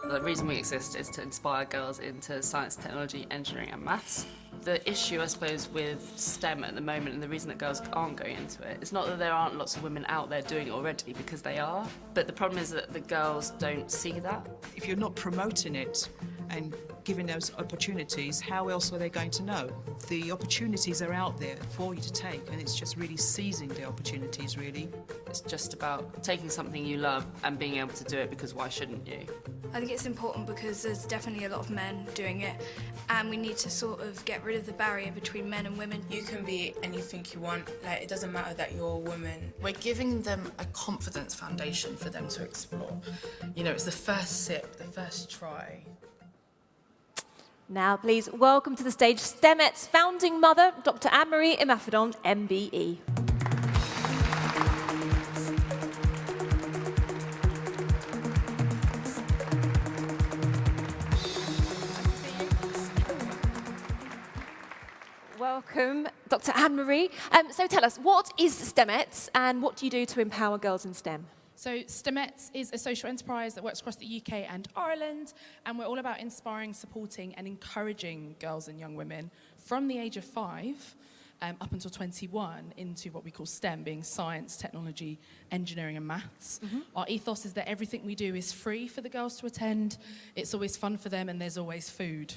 The reason we exist is to inspire girls into science, technology, engineering and maths. The issue, I suppose, with STEM at the moment, and the reason that girls aren't going into it, it's not that there aren't lots of women out there doing it already, because they are, but the problem is that the girls don't see that. If you're not promoting it and giving those opportunities, how else are they going to know? The opportunities are out there for you to take, and it's just really seizing the opportunities, really. It's just about taking something you love and being able to do it, because why shouldn't you? I think it's important because there's definitely a lot of men doing it, and we need to sort of get rid of the barrier between men and women. You can be anything you want, like it doesn't matter that you're a woman. We're giving them a confidence foundation for them to explore. You know, it's the first sip, the first try. Now, please welcome to the stage STEMETS founding mother, Dr. Anne-Marie Imafidon, MBE. Welcome, Dr. Anne-Marie. So tell us, what is STEMETS and what do you do to empower girls in STEM? So STEMETS is a social enterprise that works across the UK and Ireland, and we're all about inspiring, supporting and encouraging girls and young women from the age of 5 up until 21 into what we call STEM, being science, technology, engineering and maths. Our ethos is that everything we do is free for the girls to attend, it's always fun for them, and there's always food.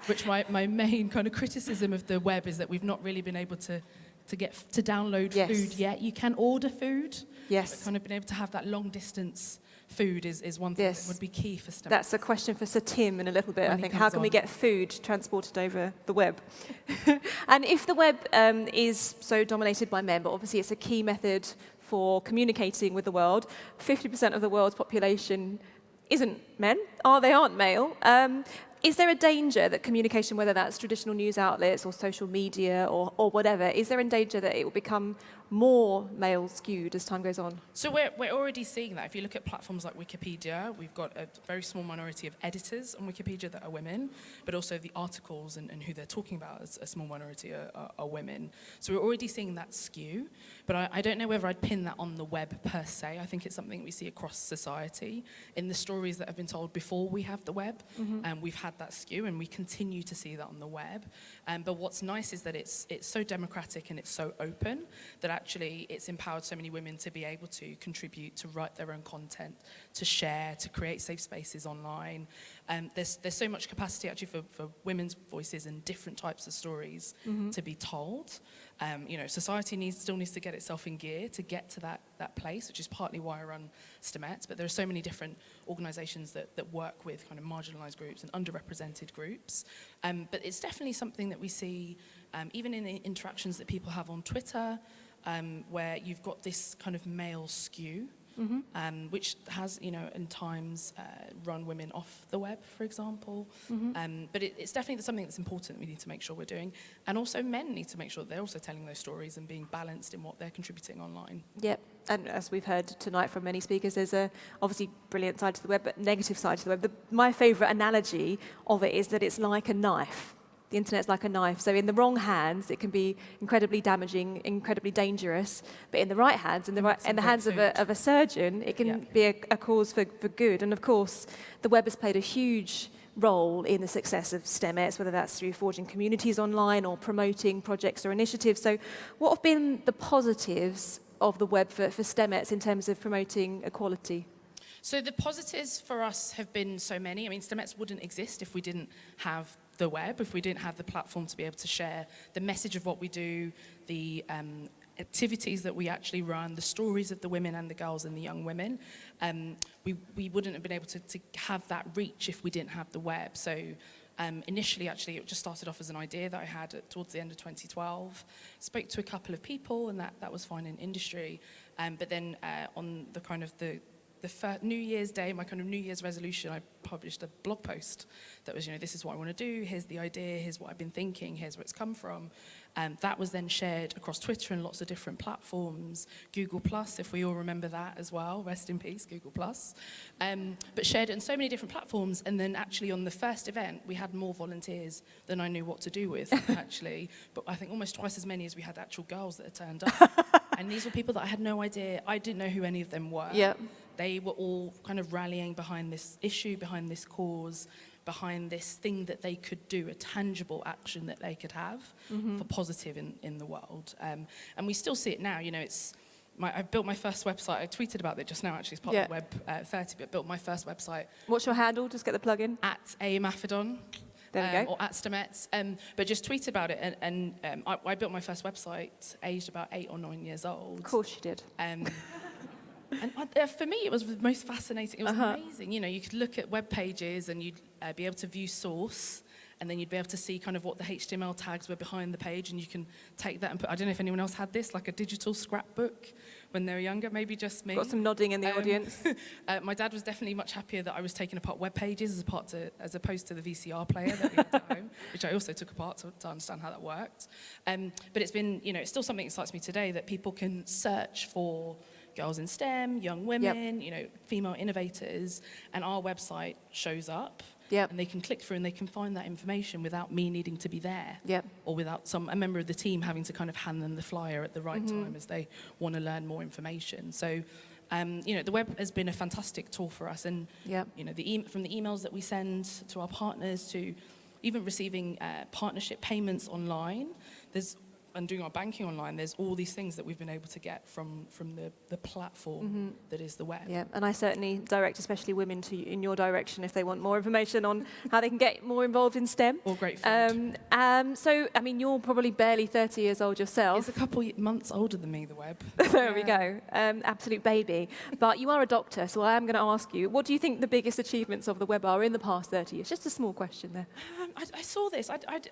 Which my main kind of criticism of the web is that we've not really been able to download food yet. You can order food. Yes. But kind of being able to have that long distance food is one thing that would be key for STEM. That's a question for Sir Tim in a little bit, I think. How can we get food transported over the web? And if the web is so dominated by men, but obviously it's a key method for communicating with the world, 50% of the world's population isn't men, they aren't male. Is there a danger that communication, whether that's traditional news outlets or social media or whatever, is there a danger that it will become more male skewed as time goes on? So we're already seeing that. If you look at platforms like Wikipedia, we've got a very small minority of editors on Wikipedia that are women, but also the articles and who they're talking about as a small minority are women. So we're already seeing that skew, but I don't know whether I'd pin that on the web per se. I think it's something we see across society in the stories that have been told before we have the web, and we've had that skew, and we continue to see that on the web. But what's nice is that it's so democratic and it's so open that actually it's empowered so many women to be able to contribute, to write their own content, to share, to create safe spaces online. There's so much capacity actually for women's voices and different types of stories to be told. You know, society still needs to get itself in gear to get to that place, which is partly why I run STEMETS, but there are so many different organisations that work with kind of marginalised groups and underrepresented groups. But it's definitely something that we see even in the interactions that people have on Twitter, where you've got this kind of male skew. which has, in times run women off the web, for example. But it's definitely something that's important we need to make sure we're doing. And also men need to make sure that they're also telling those stories and being balanced in what they're contributing online. Yep, and as we've heard tonight from many speakers, there's a obviously brilliant side to the web, but negative side to the web. My favourite analogy of it is that it's like a knife. The internet's like a knife. So in the wrong hands, it can be incredibly damaging, incredibly dangerous. But in the right hands, in the hands of a surgeon, it can be a cause for good. And of course, the web has played a huge role in the success of STEMettes, whether that's through forging communities online or promoting projects or initiatives. So what have been the positives of the web for STEMettes in terms of promoting equality? So the positives for us have been so many. I mean, STEMettes wouldn't exist if we didn't have the web, if we didn't have the platform to be able to share the message of what we do, the activities that we actually run, the stories of the women and the girls and the young women. We wouldn't have been able to have that reach if we didn't have the web. So initially, actually, it just started off as an idea that I had towards the end of 2012. Spoke to a couple of people, and that was fine in industry. But then on the kind of the New Year's Day, my kind of New Year's resolution, I published a blog post that was, this is what I want to do, here's the idea, here's what I've been thinking, here's where it's come from. That was then shared across Twitter and lots of different platforms. Google Plus, if we all remember that as well, rest in peace, Google Plus. But shared it on so many different platforms, and then actually on the first event, we had more volunteers than I knew what to do with, actually. But I think almost twice as many as we had actual girls that had turned up. And these were people that I had no idea, I didn't know who any of them were. Yep. They were all kind of rallying behind this issue, behind this cause, behind this thing that they could do, a tangible action that they could have for positive in the world. And we still see it now. I built my first website. I tweeted about it just now, actually, as part of the Web 30, but built my first website. What's your handle? Just get the plug in. At @amafidon. There we go. Or at STEMettes. But just tweeted about it, and I built my first website aged about 8 or 9 years old. Of course you did. And for me, it was the most fascinating. It was amazing. You could look at web pages and you'd be able to view source, and then you'd be able to see kind of what the HTML tags were behind the page, and you can take that and put, I don't know if anyone else had this, like a digital scrapbook when they were younger, maybe just me. Got some nodding in the audience. My dad was definitely much happier that I was taking apart web pages as opposed to the VCR player that we had at home, which I also took apart to understand how that worked. But it's been, it's still something that excites me today, that people can search for girls in STEM, young women, female innovators, and our website shows up. And they can click through and they can find that information without me needing to be there. Or without a member of the team having to kind of hand them the flyer at the right time as they want to learn more information. So, the web has been a fantastic tool for us. And, from the emails that we send to our partners to even receiving partnership payments online, and doing our banking online, there's all these things that we've been able to get from the platform that is the web. Yeah, and I certainly direct especially women in your direction if they want more information on how they can get more involved in STEM. Or great food. So, I mean, you're probably barely 30 years old yourself. It's a couple months older than me, the web. There we go. Absolute baby. But you are a doctor, so I am going to ask you, what do you think the biggest achievements of the web are in the past 30 years? Just a small question there. I saw this. I don't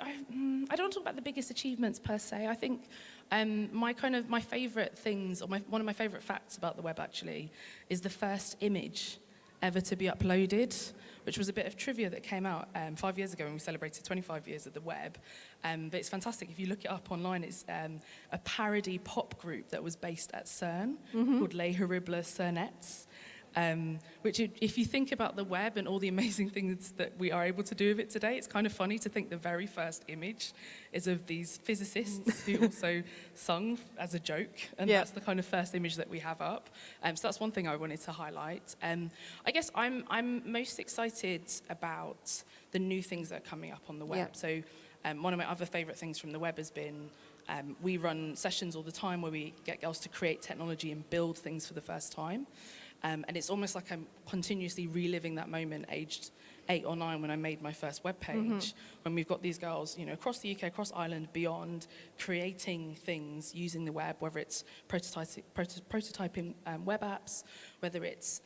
want to talk about the biggest achievements per se. I think my favourite things, or one of my favourite facts about the web actually, is the first image ever to be uploaded, which was a bit of trivia that came out 5 years ago when we celebrated 25 years of the web. But it's fantastic. If you look it up online, it's a parody pop group that was based at CERN called Les Horribles Cernettes. Which, if you think about the web and all the amazing things that we are able to do with it today, it's kind of funny to think the very first image is of these physicists who also sung as a joke, and that's the kind of first image that we have up. So that's one thing I wanted to highlight. I guess I'm most excited about the new things that are coming up on the web. So one of my other favourite things from the web has been we run sessions all the time where we get girls to create technology and build things for the first time. And it's almost like I'm continuously reliving that moment aged 8 or 9 when I made my first web page, when we've got these girls, across the UK, across Ireland, beyond, creating things using the web, whether it's prototyping web apps, whether it's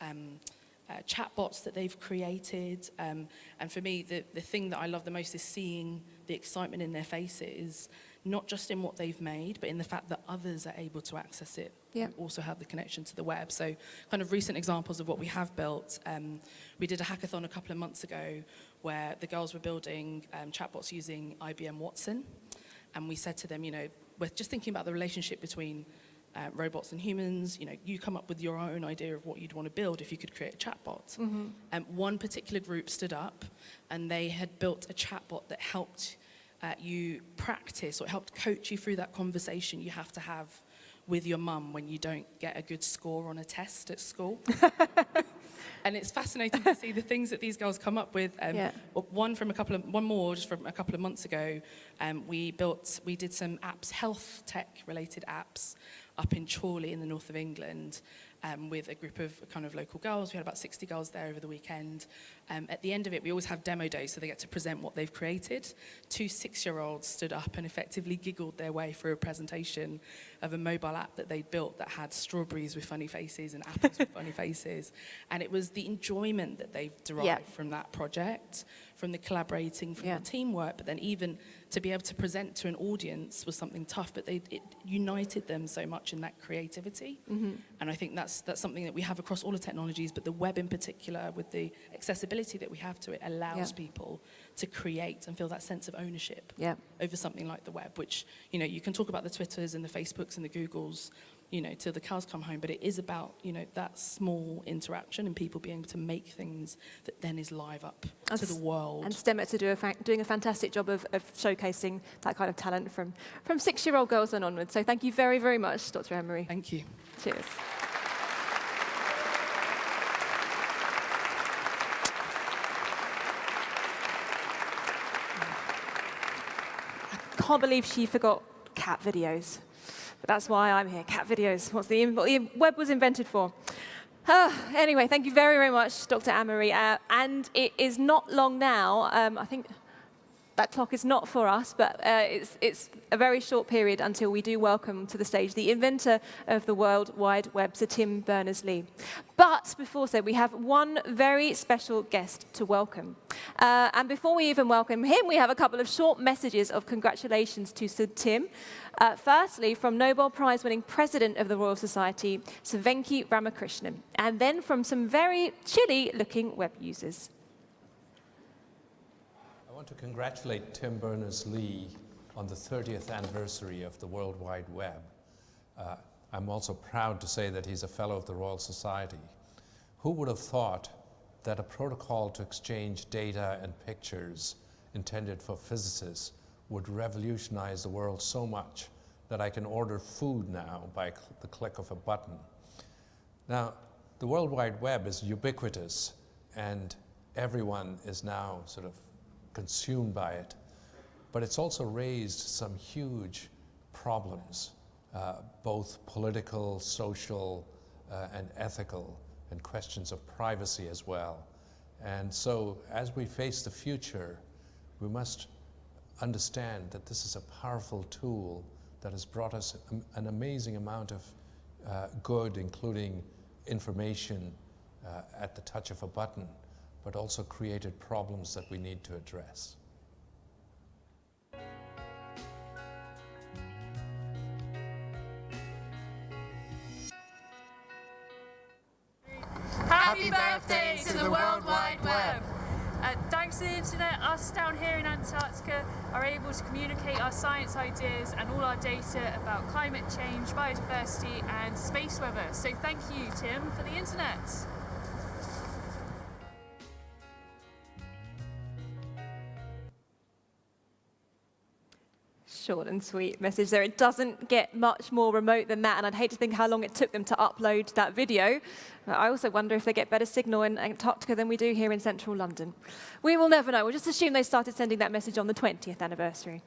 chatbots that they've created. And for me, the thing that I love the most is seeing the excitement in their faces, not just in what they've made, but in the fact that others are able to access it, Yeah. also have the connection to the web. So kind of recent examples of what we have built. We did a hackathon a couple of months ago where the girls were building chatbots using IBM Watson. And we said to them, we're just thinking about the relationship between robots and humans. You come up with your own idea of what you'd want to build if you could create a chatbot. One particular group stood up and they had built a chatbot that helped you practice, or it helped coach you through that conversation you have to have with your mum when you don't get a good score on a test at school. And it's fascinating to see the things that these girls come up with. One more just from a couple of months ago. We did some apps, health tech related apps, up in Chorley in the north of England, with a group of kind of local girls. We had about 60 girls there over the weekend. At the end of it, we always have demo days, so they get to present what they've created. 2 6-year-olds stood up and effectively giggled their way through a presentation of a mobile app that they'd built that had strawberries with funny faces and apples with funny faces. And it was the enjoyment that they've derived from that project, from the collaborating, from the teamwork, but then even to be able to present to an audience was something tough, but it united them so much in that creativity. And I think that's something that we have across all the technologies, but the web in particular, with the accessibility that we have to it, allows people to create and feel that sense of ownership over something like the web, which, you can talk about the Twitters and the Facebooks and the Googles, till the cows come home, but it is about, that small interaction and people being able to make things that then is live up to the world. And STEMET are doing a fantastic job of showcasing that kind of talent from 6-year-old girls and onwards. So thank you very, very much, Dr. Anne-Marie. Thank you. Cheers. I can't believe she forgot cat videos. But that's why I'm here, cat videos. What the web was invented for. Anyway, thank you very, very much, Dr. Anne-Marie. And it is not long now. I think that clock is not for us, but it's a very short period until we do welcome to the stage the inventor of the World Wide Web, Sir Tim Berners-Lee. But before so, we have one very special guest to welcome. And before we even welcome him, we have a couple of short messages of congratulations to Sir Tim. Firstly, from Nobel Prize-winning President of the Royal Society, Sir Venki Ramakrishnan. And then from some very chilly-looking web users. I want to congratulate Tim Berners-Lee on the 30th anniversary of the World Wide Web. I'm also proud to say that he's a fellow of the Royal Society. Who would have thought that a protocol to exchange data and pictures intended for physicists would revolutionize the world so much that I can order food now by the click of a button? Now, the World Wide Web is ubiquitous, and everyone is now sort of consumed by it, but it's also raised some huge problems, both political, social, and ethical, and questions of privacy as well. And so as we face the future, we must understand that this is a powerful tool that has brought us an amazing amount of good, including information at the touch of a button, but also created problems that we need to address. Happy birthday to the World Wide Web! Thanks to the internet, us down here in Antarctica are able to communicate our science ideas and all our data about climate change, biodiversity and space weather. So thank you, Tim, for the internet. Short and sweet message there. It doesn't get much more remote than that, and I'd hate to think how long it took them to upload that video. I also wonder if they get better signal in Antarctica than we do here in central London. We will never know. We'll just assume they started sending that message on the 20th anniversary.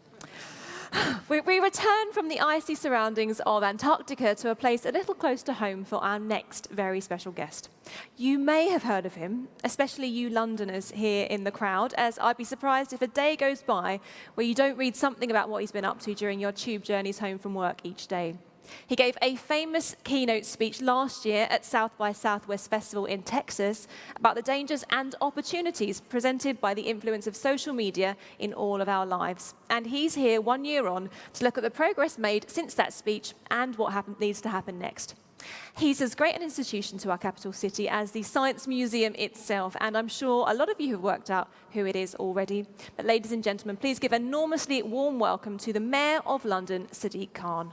We return from the icy surroundings of Antarctica to a place a little close to home for our next very special guest. You may have heard of him, especially you Londoners here in the crowd, as I'd be surprised if a day goes by where you don't read something about what he's been up to during your tube journeys home from work each day. He gave a famous keynote speech last year at South by Southwest Festival in Texas about the dangers and opportunities presented by the influence of social media in all of our lives. And he's here 1 year on to look at the progress made since that speech and what needs to happen next. He's as great an institution to our capital city as the Science Museum itself, and I'm sure a lot of you have worked out who it is already. But ladies and gentlemen, please give an enormously warm welcome to the Mayor of London, Sadiq Khan.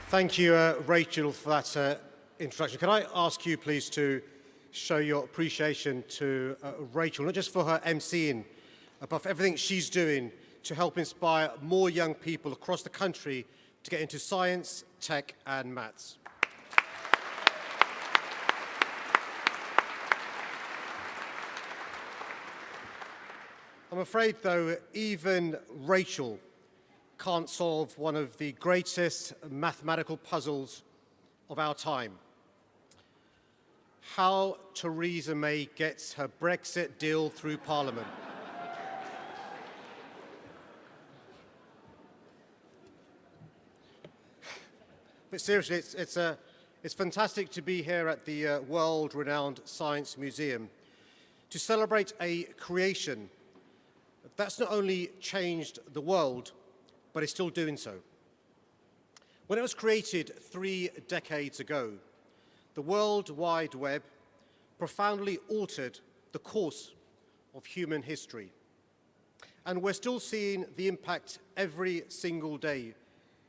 Thank you, Rachel, for that introduction. Can I ask you, please, to show your appreciation to Rachel, not just for her emceeing, but for everything she's doing to help inspire more young people across the country to get into science, tech, and maths. I'm afraid, though, even Rachel can't solve one of the greatest mathematical puzzles of our time. How Theresa May gets her Brexit deal through Parliament. But seriously, it's fantastic to be here at the world-renowned Science Museum to celebrate a creation that's not only changed the world, but is still doing so. When it was created 3 decades ago, the World Wide Web profoundly altered the course of human history. And we're still seeing the impact every single day,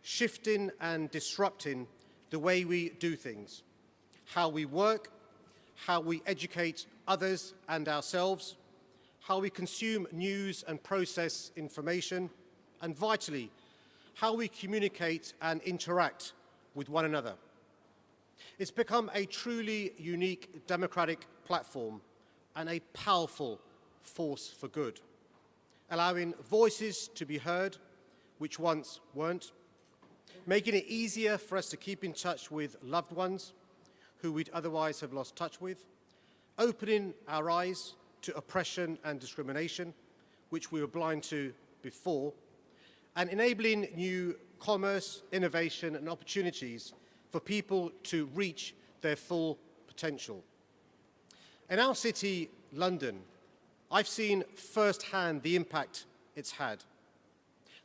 shifting and disrupting the way we do things, how we work, how we educate others and ourselves, how we consume news and process information, and vitally, how we communicate and interact with one another. It's become a truly unique democratic platform and a powerful force for good, allowing voices to be heard which once weren't, making it easier for us to keep in touch with loved ones who we'd otherwise have lost touch with, opening our eyes to oppression and discrimination, which we were blind to before, and enabling new commerce, innovation, and opportunities for people to reach their full potential. In our city, London, I've seen firsthand the impact it's had.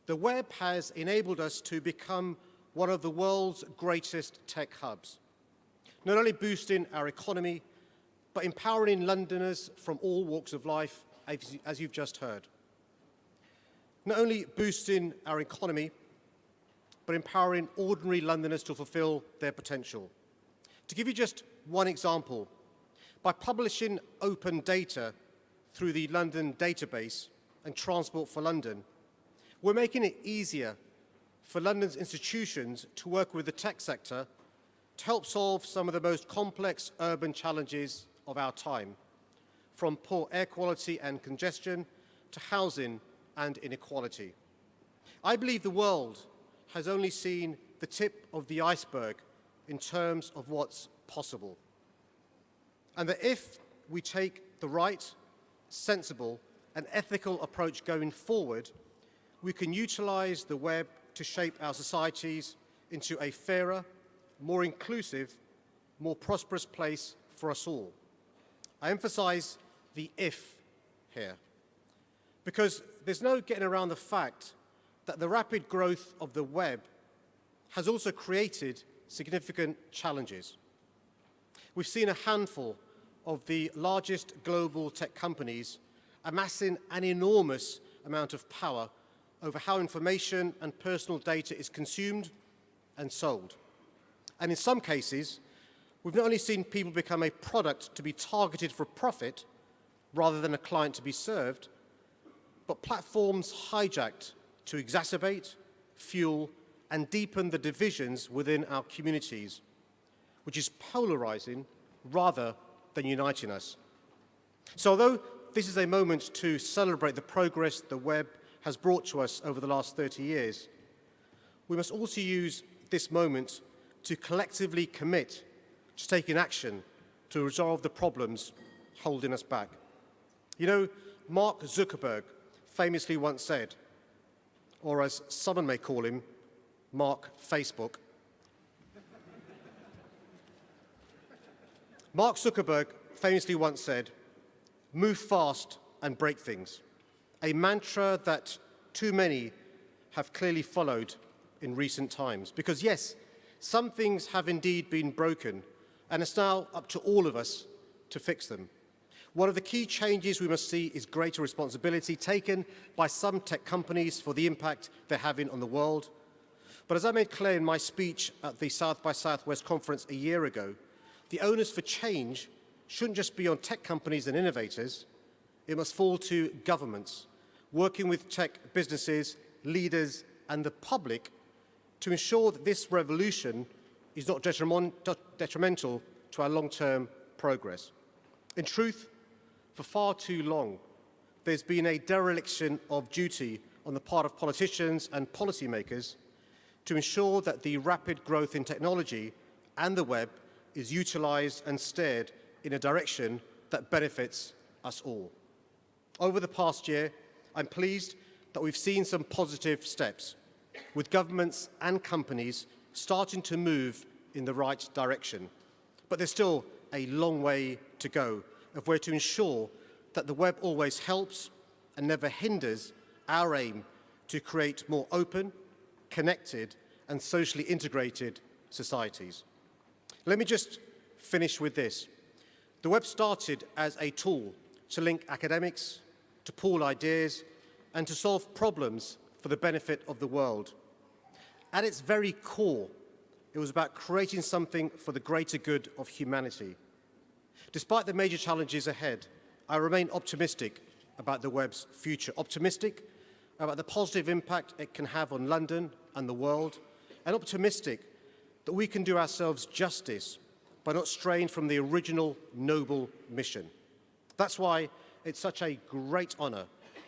The web has enabled us to become one of the world's greatest tech hubs, not only boosting our economy, but empowering Londoners from all walks of life, as you've just heard. Not only boosting our economy, but empowering ordinary Londoners to fulfill their potential. To give you just one example, by publishing open data through the London database and Transport for London, we're making it easier for London's institutions to work with the tech sector to help solve some of the most complex urban challenges of our time, from poor air quality and congestion to housing and inequality. I believe the world has only seen the tip of the iceberg in terms of what's possible. And that if we take the right, sensible, and ethical approach going forward, we can utilize the web to shape our societies into a fairer, more inclusive, more prosperous place for us all. I emphasize the if here, because there's no getting around the fact that the rapid growth of the web has also created significant challenges. We've seen a handful of the largest global tech companies amassing an enormous amount of power over how information and personal data is consumed and sold. And in some cases, we've not only seen people become a product to be targeted for profit rather than a client to be served, but platforms hijacked to exacerbate, fuel, and deepen the divisions within our communities, which is polarizing rather than uniting us. So although this is a moment to celebrate the progress the web has brought to us over the last 30 years, we must also use this moment to collectively commit to taking action to resolve the problems holding us back. You know, Mark Zuckerberg famously once said, or as someone may call him, Mark Facebook. Mark Zuckerberg famously once said, "Move fast and break things," a mantra that too many have clearly followed in recent times. Because yes, some things have indeed been broken, and it's now up to all of us to fix them. One of the key changes we must see is greater responsibility taken by some tech companies for the impact they're having on the world. But as I made clear in my speech at the South by Southwest conference a year ago, the onus for change shouldn't just be on tech companies and innovators. It must fall to governments, working with tech businesses, leaders, and the public to ensure that this revolution is not detrimental to our long-term progress. In truth, for far too long, there's been a dereliction of duty on the part of politicians and policymakers to ensure that the rapid growth in technology and the web is utilised and steered in a direction that benefits us all. Over the past year, I'm pleased that we've seen some positive steps, with governments and companies starting to move in the right direction. But there's still a long way to go if we're to ensure that the web always helps and never hinders our aim to create more open, connected, and socially integrated societies. Let me just finish with this. The web started as a tool to link academics, to pool ideas, and to solve problems for the benefit of the world. At its very core, it was about creating something for the greater good of humanity. Despite the major challenges ahead, I remain optimistic about the web's future, optimistic about the positive impact it can have on London and the world, and optimistic that we can do ourselves justice by not straying from the original noble mission. That's why it's such a great honour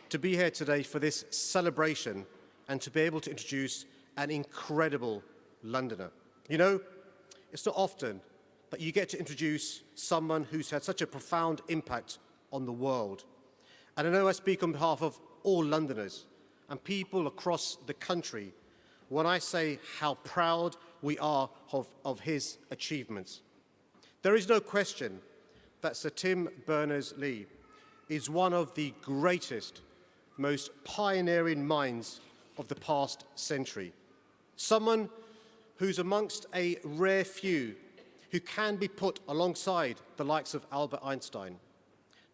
to be here today for this celebration and to be able to introduce an incredible Londoner. You know, it's not often that you get to introduce someone who's had such a profound impact on the world. And I know I speak on behalf of all Londoners and people across the country when I say how proud we are of his achievements. There is no question that Sir Tim Berners-Lee is one of the greatest, most pioneering minds of the past century. Someone who's amongst a rare few who can be put alongside the likes of Albert Einstein,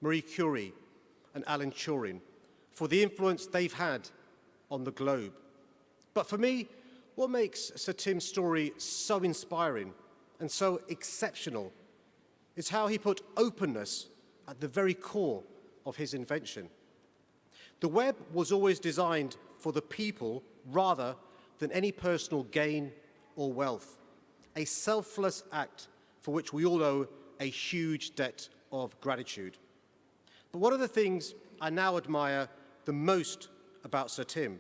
Marie Curie, and Alan Turing for the influence they've had on the globe. But for me, what makes Sir Tim's story so inspiring and so exceptional is how he put openness at the very core of his invention. The web was always designed for the people rather than any personal gain or wealth, a selfless act for which we all owe a huge debt of gratitude. But one of the things I now admire the most about Sir Tim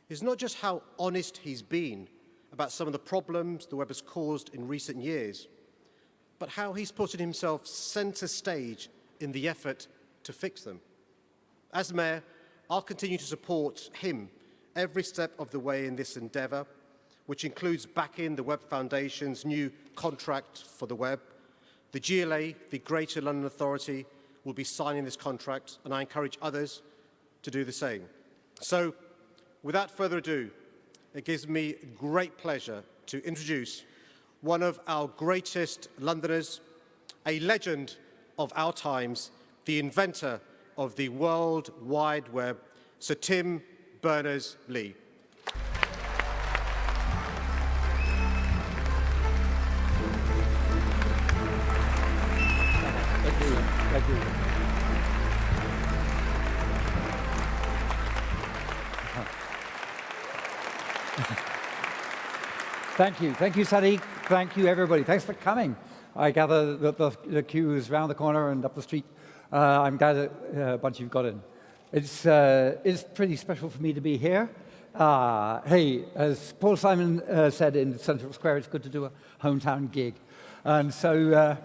is not just how honest he's been about some of the problems the web has caused in recent years, but how he's putting himself centre stage in the effort to fix them. As Mayor, I'll continue to support him every step of the way in this endeavour, which includes backing the Web Foundation's new contract for the web. The GLA, the Greater London Authority, will be signing this contract, and I encourage others to do the same. So, without further ado, it gives me great pleasure to introduce one of our greatest Londoners, a legend of our times, the inventor of the World Wide Web, Sir Tim Berners-Lee. Thank you. Thank you, Sadiq. Thank you, everybody. Thanks for coming. I gather that the queue is round the corner and up the street. I'm glad that a bunch of you got in. It's pretty special for me to be here. Hey, as Paul Simon said in Central Square, it's good to do a hometown gig. And so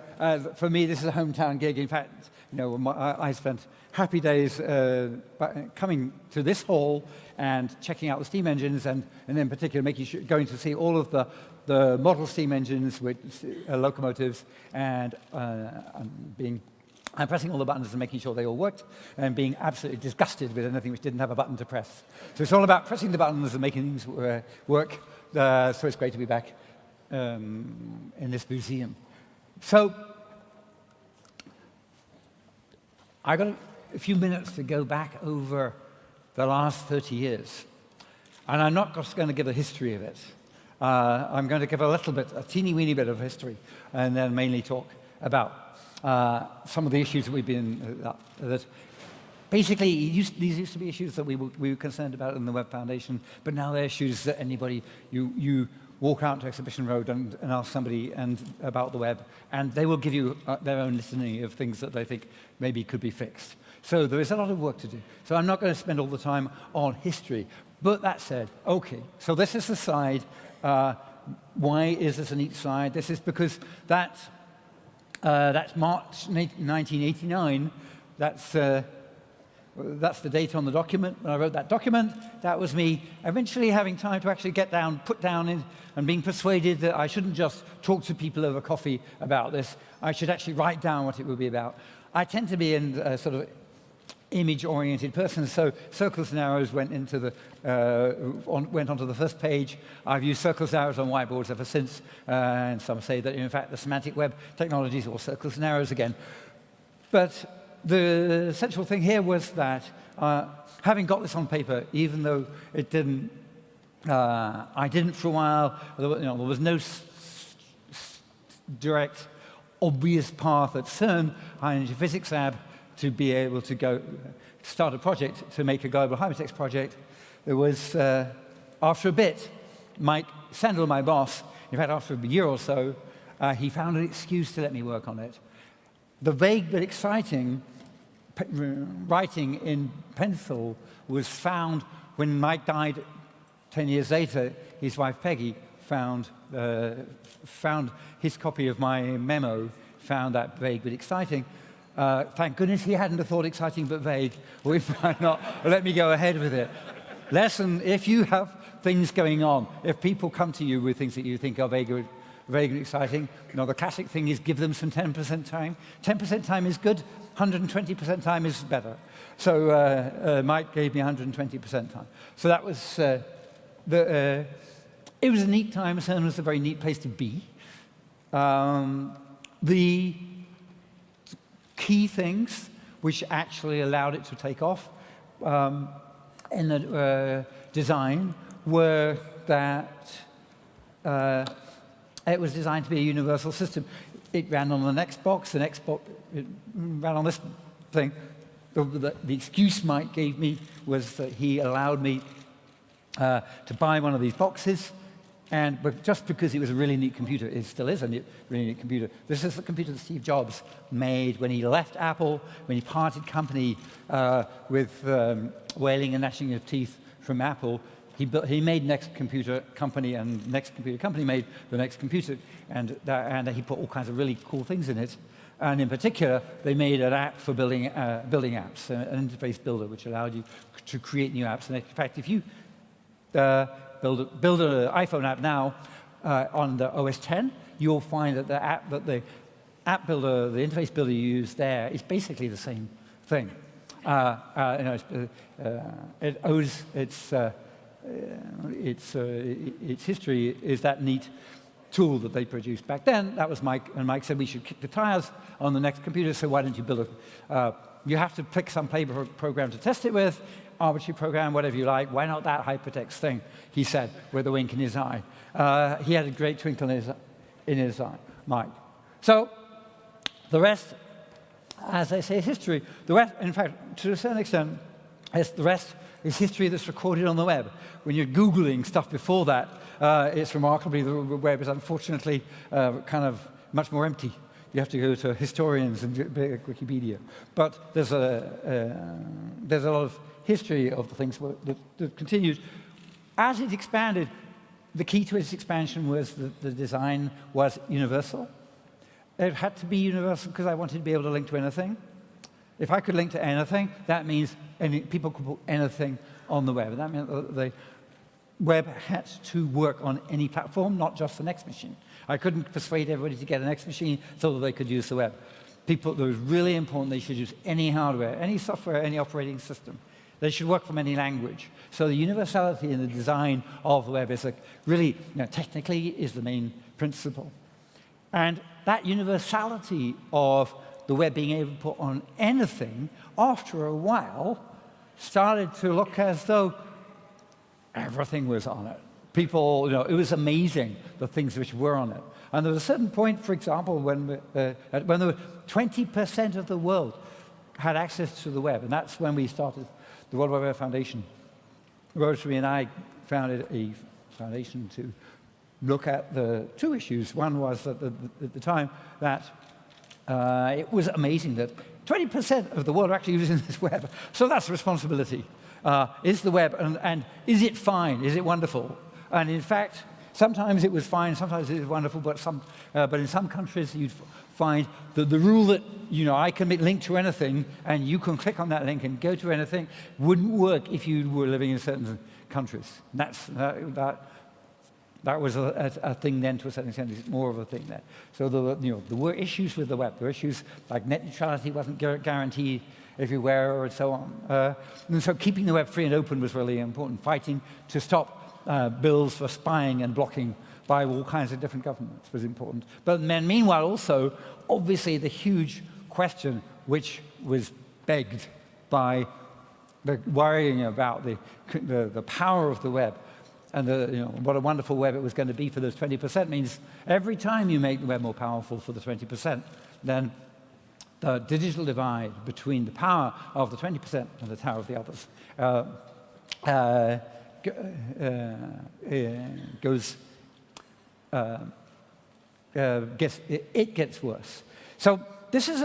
for me, this is a hometown gig. In fact, I spent happy days coming to this hall and checking out the steam engines, and in particular going to see all of the model steam engines with locomotives, and pressing all the buttons and making sure they all worked, and being absolutely disgusted with anything which didn't have a button to press. So it's all about pressing the buttons and making things work. So it's great to be back in this museum. So I got a few minutes to go back over the last 30 years. And I'm not just going to give a history of it. I'm going to give a teeny-weeny bit of history, and then mainly talk about some of the issues that we've been, that basically, these used to be issues that we were concerned about in the Web Foundation, but now they're issues that anybody, you walk out to Exhibition Road and ask somebody about the web, and they will give you their own litany of things that they think maybe could be fixed. So there is a lot of work to do. So I'm not going to spend all the time on history. But that said, okay, so this is the side. Why is this a neat side? This is because that's March 1989. That's the date on the document. When I wrote that document, that was me eventually having time to actually put down in, and being persuaded that I shouldn't just talk to people over coffee about this. I should actually write down what it would be about. I tend to be a sort of image-oriented person, so circles and arrows went onto the first page. I've used circles and arrows on whiteboards ever since, and some say that in fact the semantic web technologies are circles and arrows again. But the central thing here was that having got this on paper, even though it didn't, I didn't for a while. There was no direct, obvious path at CERN, High Energy Physics Lab, to be able to go start a project to make a global hypertext project. There was, after a bit, Mike Sandel, my boss, in fact, after a year or so, he found an excuse to let me work on it. The vague but exciting writing in pencil was found when Mike died 10 years later. His wife, Peggy, found his copy of my memo, found that vague but exciting. Thank goodness he hadn't have thought exciting but vague, or if not, let me go ahead with it. Lesson, if you have things going on, if people come to you with things that you think are vague and exciting, the classic thing is give them some 10% time. 10% time is good, 120% time is better. So Mike gave me 120% time. So that was, it was a neat time. CERN was a very neat place to be. The key things which actually allowed it to take off in the design were that it was designed to be a universal system. It ran on the next box, it ran on this thing. The excuse Mike gave me was that he allowed me to buy one of these boxes, but just because it was a really neat computer, it still is a really neat computer. This is the computer that Steve Jobs made when he left Apple, when he parted company with wailing and gnashing of teeth from Apple. He made Next Computer Company, and Next Computer Company made the Next Computer, and he put all kinds of really cool things in it. And in particular, they made an app for building apps, an interface builder, which allowed you to create new apps. And in fact, if you build an iPhone app now on the OS 10, you'll find that the app builder, the interface builder you use there, is basically the same thing. It owes its history is that neat tool that they produced back then. That was Mike, and Mike said we should kick the tires on the next computer, so why don't you build you have to pick some program to test it with, arbitrary program, whatever you like. Why not that hypertext thing, he said, with a wink in his eye. He had a great twinkle in his eye, Mike. So the rest, as I say, is history. The rest, in fact, to a certain extent, the rest is history that's recorded on the web. When you're Googling stuff before that, it's remarkably, the web is unfortunately kind of much more empty. You have to go to historians and Wikipedia. But there's a lot of history of the things that continued. As it expanded, the key to its expansion was that the design was universal. it had to be universal because I wanted to be able to link to anything. If I could link to anything, that means people could put anything on the web. And that meant that the web had to work on any platform, not just the next machine. I couldn't persuade everybody to get an X machine so that they could use the web. It was really important they should use any hardware, any software, any operating system. They should work from any language. So the universality in the design of the web is really, technically, is the main principle. And that universality of the web being able to put on anything, after a while, started to look as though everything was on it. People, it was amazing, the things which were on it. And there was a certain point, for example, when 20% of the world had access to the web, and that's when we started the World Wide Web Foundation. Rosary and I founded a foundation to look at the two issues. One was that at the time that it was amazing that 20% of the world are actually using this web. So that's a responsibility. Is the web, and is it fine? Is it wonderful? And in fact, sometimes it was fine, sometimes it was wonderful, but in some countries you'd find that the rule that I can link to anything and you can click on that link and go to anything wouldn't work if you were living in certain countries. That was a thing then to a certain extent. It's more of a thing then. So there were issues with the web. There were issues like net neutrality wasn't guaranteed everywhere, and so on. And so keeping the web free and open was really important. Fighting to stop bills for spying and blocking by all kinds of different governments was important. But then meanwhile also, obviously the huge question which was begged by the worrying about the power of the web and what a wonderful web it was going to be for those 20% means every time you make the web more powerful for the 20%, then the digital divide between the power of the 20% and the power of the others gets worse. So this is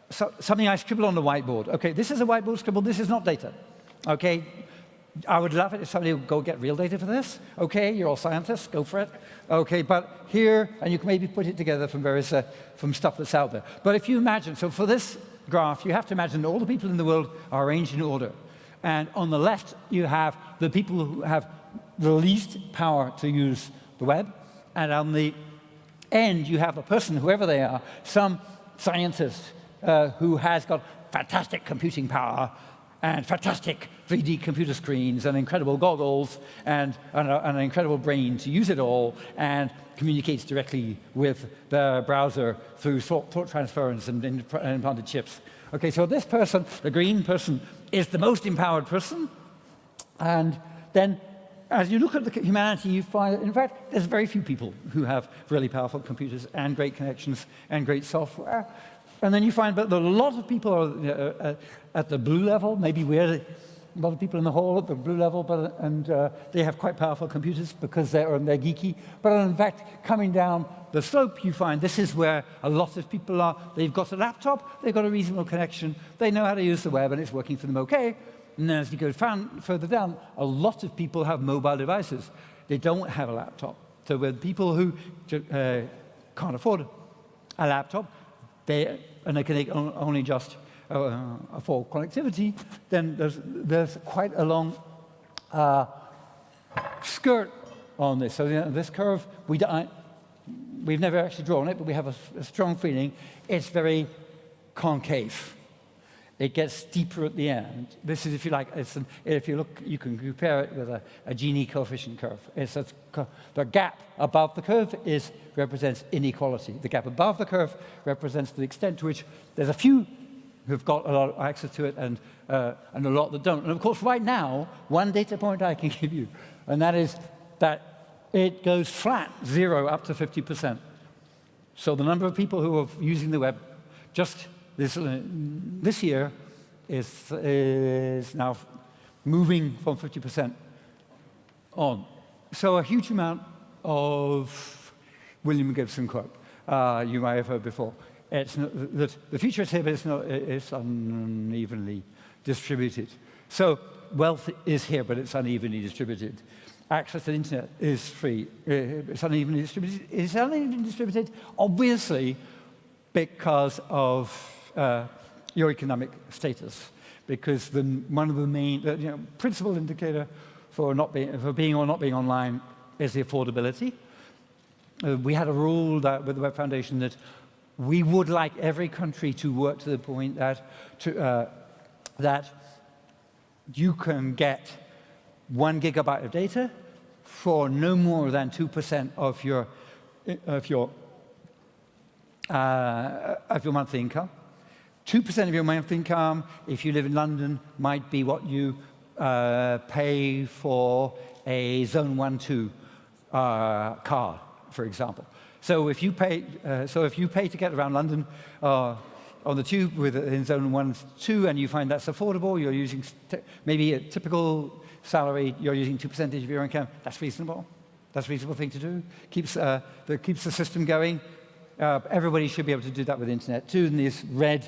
something I scribbled on the whiteboard. Okay, this is a whiteboard scribble. This is not data. Okay, I would love it if somebody would go get real data for this. Okay, you're all scientists, go for it. Okay, but here, and you can maybe put it together from various from stuff that's out there. But if you imagine, so for this graph, you have to imagine that all the people in the world are arranged in order. And on the left, you have the people who have the least power to use the web. And on the end, you have a person, whoever they are, some scientist who has got fantastic computing power and fantastic 3D computer screens and incredible goggles and an incredible brain to use it all and communicates directly with the browser through thought transference and implanted chips. Okay, so this person, the green person, is the most empowered person. And then as you look at the humanity, you find, in fact, there's very few people who have really powerful computers and great connections and great software. And then you find that a lot of people are at the blue level. Maybe we're a lot of people in the hall at the blue level, and they have quite powerful computers because they're geeky. But in fact, coming down the slope, you find this is where a lot of people are. They've got a laptop, they've got a reasonable connection, they know how to use the web, and it's working for them okay. And then as you go further down, a lot of people have mobile devices. They don't have a laptop. So with people who can't afford a laptop, and they can only just afford connectivity, then there's quite a long skirt on this. So this curve, we've never actually drawn it, but we have a strong feeling it's very concave. It gets steeper at the end. This is, if you like, if you look, you can compare it with a Gini coefficient curve. The gap above the curve represents inequality. The gap above the curve represents the extent to which there's a few who've got a lot of access to it and a lot that don't. And of course, right now, one data point I can give you, and that is that it goes flat, 0 up to 50%. So the number of people who are using the web just this year is now moving from 50% on. So a huge amount of William Gibson quote you might have heard before. It's not, the future is here, but it's unevenly distributed. So wealth is here, but it's unevenly distributed. access to the internet is free. It's unevenly distributed. It's unevenly distributed, obviously, because of your economic status. Because one of the main principal indicator for being or not being online is the affordability. We had a rule with the Web Foundation that we would like every country to work to the point that you can get 1 gigabyte of data for no more than 2% of your monthly income. 2% of your monthly income, if you live in London, might be what you pay for a Zone 1-2 car, for example. So if you pay to get around London on the tube in Zone 1-2, and you find that's affordable, you're using maybe a typical salary, you're using 2% of your income. That's reasonable. That's a reasonable thing to do. That keeps the system going. Everybody should be able to do that with the internet too. And these red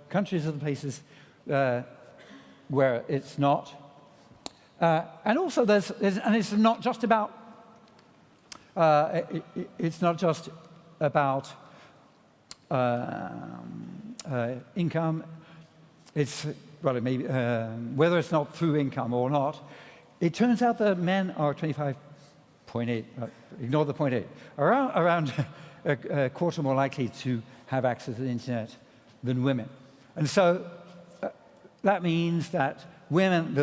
countries are the places where it's not. And also, and it's not just about income. It's whether it's not through income or not. It turns out that men are 25.8. Ignore the 0.8. Around a quarter more likely to have access to the internet than women. And so that means that women,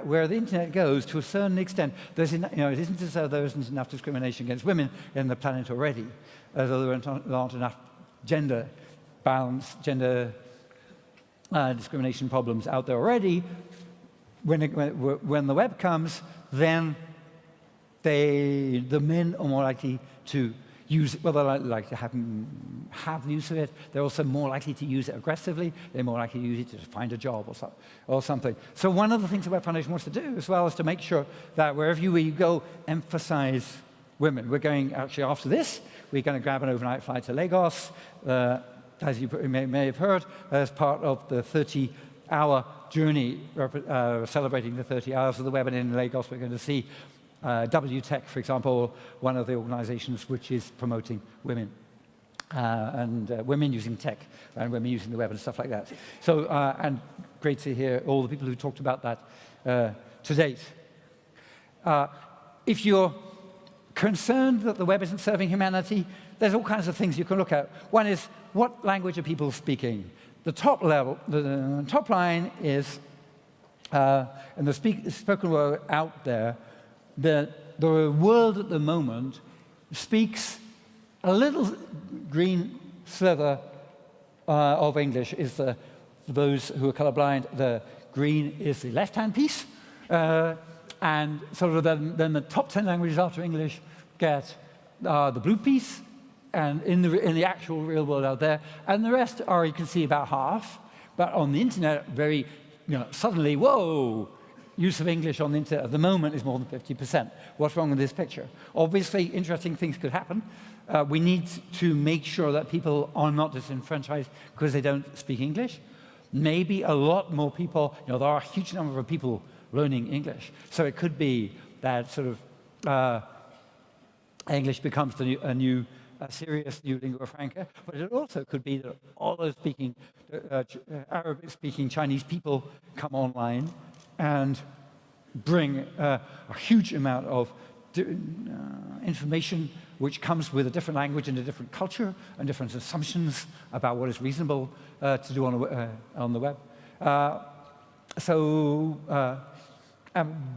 where the internet goes, to a certain extent, it isn't as though there isn't enough discrimination against women in the planet already, as though there aren't enough gender balance, gender discrimination problems out there already. When the web comes, then the men are more likely to use it. Well, they like to have use of it. They're also more likely to use it aggressively. They're more likely to use it to find a job or something. So one of the things the Web Foundation wants to do as well is to make sure that wherever you go, emphasize women. We're going, actually, after this, we're going to grab an overnight flight to Lagos, as you may have heard, as part of the 30-hour journey celebrating the 30 hours of the web. And in Lagos, we're going to see WTech, for example, one of the organizations which is promoting women and women using tech and women using the web and stuff like that. So, and great to hear all the people who talked about that to date. If you're concerned that the web isn't serving humanity, there's all kinds of things you can look at. One is, what language are people speaking? The top line is, and the spoken word out there, the world at the moment speaks a little green slither of English. Is for those who are colorblind, the green is the left-hand piece, and sort of then the top 10 languages after English get the blue piece, and in the actual real world out there, and the rest are, you can see, about half. But on the internet, very suddenly, whoa. Use of English on the internet at the moment is more than 50%. What's wrong with this picture? Obviously, interesting things could happen. We need to make sure that people are not disenfranchised because they don't speak English. Maybe a lot more people, there are a huge number of people learning English. So it could be that sort of English becomes a serious new lingua franca, but it also could be that all those Arabic-speaking Chinese people come online and bring a huge amount of information which comes with a different language and a different culture and different assumptions about what is reasonable to do on the web.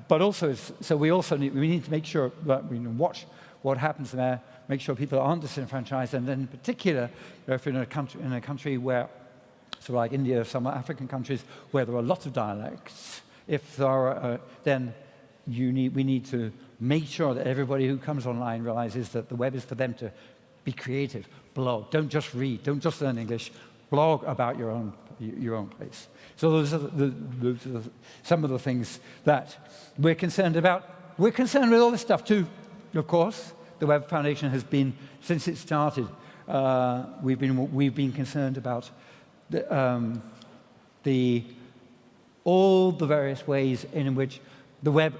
But also, we need to make sure that we watch what happens there, make sure people aren't disenfranchised, and then in particular, if you're in a country where, sort of like India or some African countries, where there are lots of dialects, if there are, then we need to make sure that everybody who comes online realizes that the web is for them to be creative, blog. Don't just read, don't just learn English, blog about your own place. So those are some of the things that we're concerned about. We're concerned with all this stuff too, of course. The Web Foundation has been, since it started, we've been concerned about the all the various ways in which the web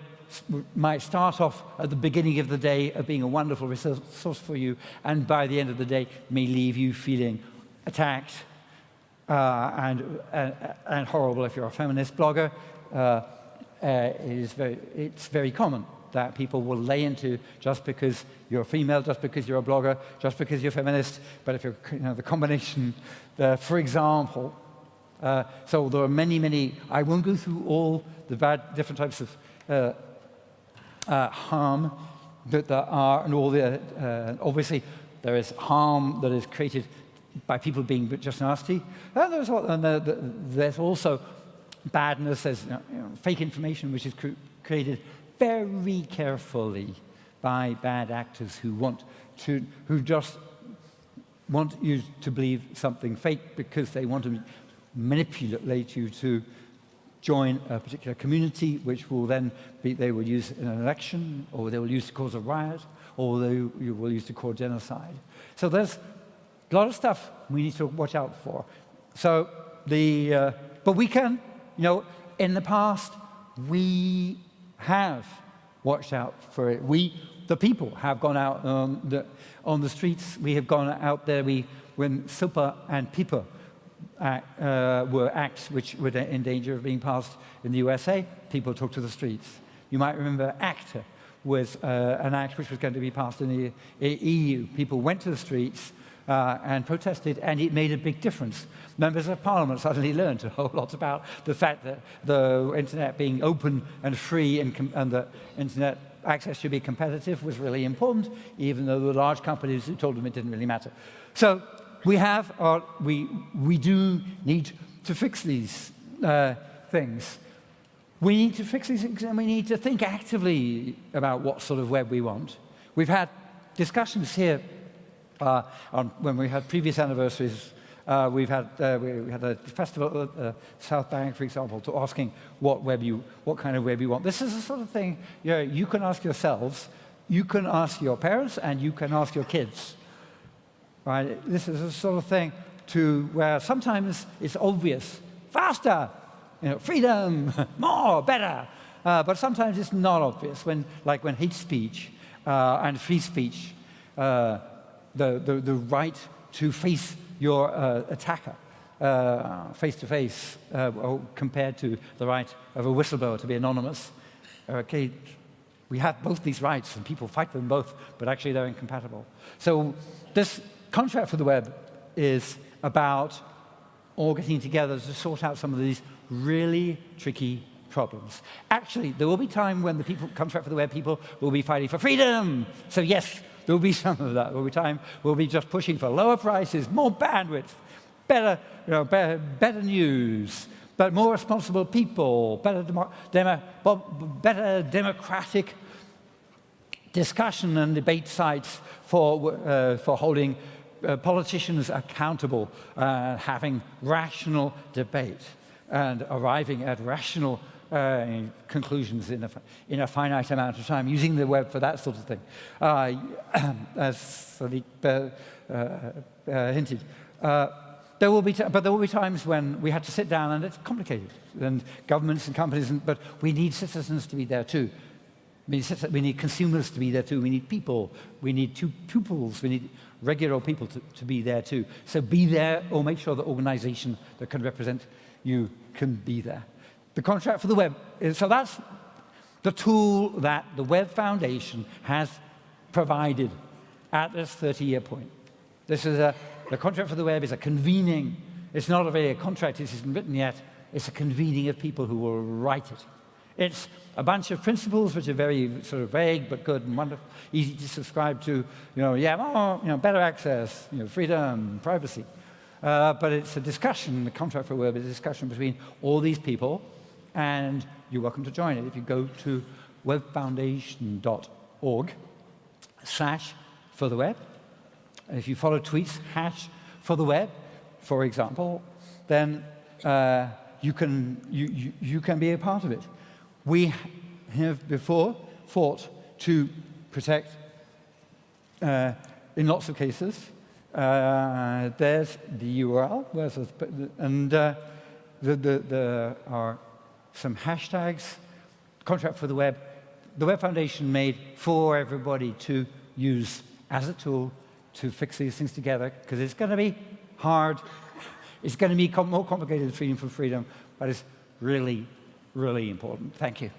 might start off at the beginning of the day of being a wonderful resource for you, and by the end of the day may leave you feeling attacked and horrible if you're a feminist blogger. It's very common that people will lay into just because you're a female, just because you're a blogger, just because you're feminist. But if you're, the combination, for example, so there are many. I won't go through all the different types of harm that there are, and all the obviously there is harm that is created by people being just nasty. And there's also badness. There's fake information which is created very carefully by bad actors who just want you to believe something fake because they want to manipulate you to join a particular community, which will then they will use in an election, or they will use to cause a riot, or you will use to cause genocide. So there's a lot of stuff we need to watch out for. So but we can, in the past, we have watched out for it. The people, have gone out on the streets. We have gone out there. When Super and Pipa were acts which were in danger of being passed in the USA, people took to the streets. You might remember ACTA was an act which was going to be passed in the EU. People went to the streets and protested, and it made a big difference. Members of Parliament suddenly learned a whole lot about the fact that the internet being open and free and the internet access should be competitive was really important, even though the large companies who told them it didn't really matter. So we do need to fix these things. We need to fix these things, and we need to think actively about what sort of web we want. We've had discussions here when we had previous anniversaries. We had a festival at South Bank, for example, to asking what kind of web you want. This is the sort of thing you can ask yourselves, you can ask your parents, and you can ask your kids. Right? This is the sort of thing where sometimes it's obvious, faster, freedom, more, better. But sometimes it's not obvious. When hate speech and free speech, the right to face your attacker face-to-face compared to the right of a whistleblower to be anonymous. Okay, we have both these rights, and people fight for them both, but actually they're incompatible. So this contract for the web is about all getting together to sort out some of these really tricky problems. Actually, there will be time when the contract for the web people will be fighting for freedom. So yes, there will be some of that. There will be time we'll be just pushing for lower prices, more bandwidth, better news, but more responsible people, better democratic discussion and debate sites for holding politicians accountable, having rational debate, and arriving at rational conclusions in a finite amount of time, using the web for that sort of thing. As Sadiq hinted, there will be times when we have to sit down, and it's complicated, and governments and companies, but we need citizens to be there too. We need consumers to be there too. We need people. We need pupils. We need regular people to be there too. So be there, or make sure the organization that can represent you can be there. The contract for the web, so that's the tool that the Web Foundation has provided at this 30-year point. This is the contract for the web is a convening. It's not a contract, it isn't written yet. It's a convening of people who will write it. It's a bunch of principles which are very sort of vague but good and wonderful, easy to subscribe to. Better access, freedom, privacy. But it's a discussion. The contract for the web is a discussion between all these people, and you're welcome to join it. If you go to webfoundation.org/fortheweb, if you follow tweets #fortheweb, for example, then you can be a part of it. We have before fought to protect, in lots of cases, there's the URL, and there are some hashtags, contract for the web. The Web Foundation made for everybody to use as a tool to fix these things together, because it's going to be hard. It's going to be more complicated than Freedom for Freedom, but it's really, really important. Thank you.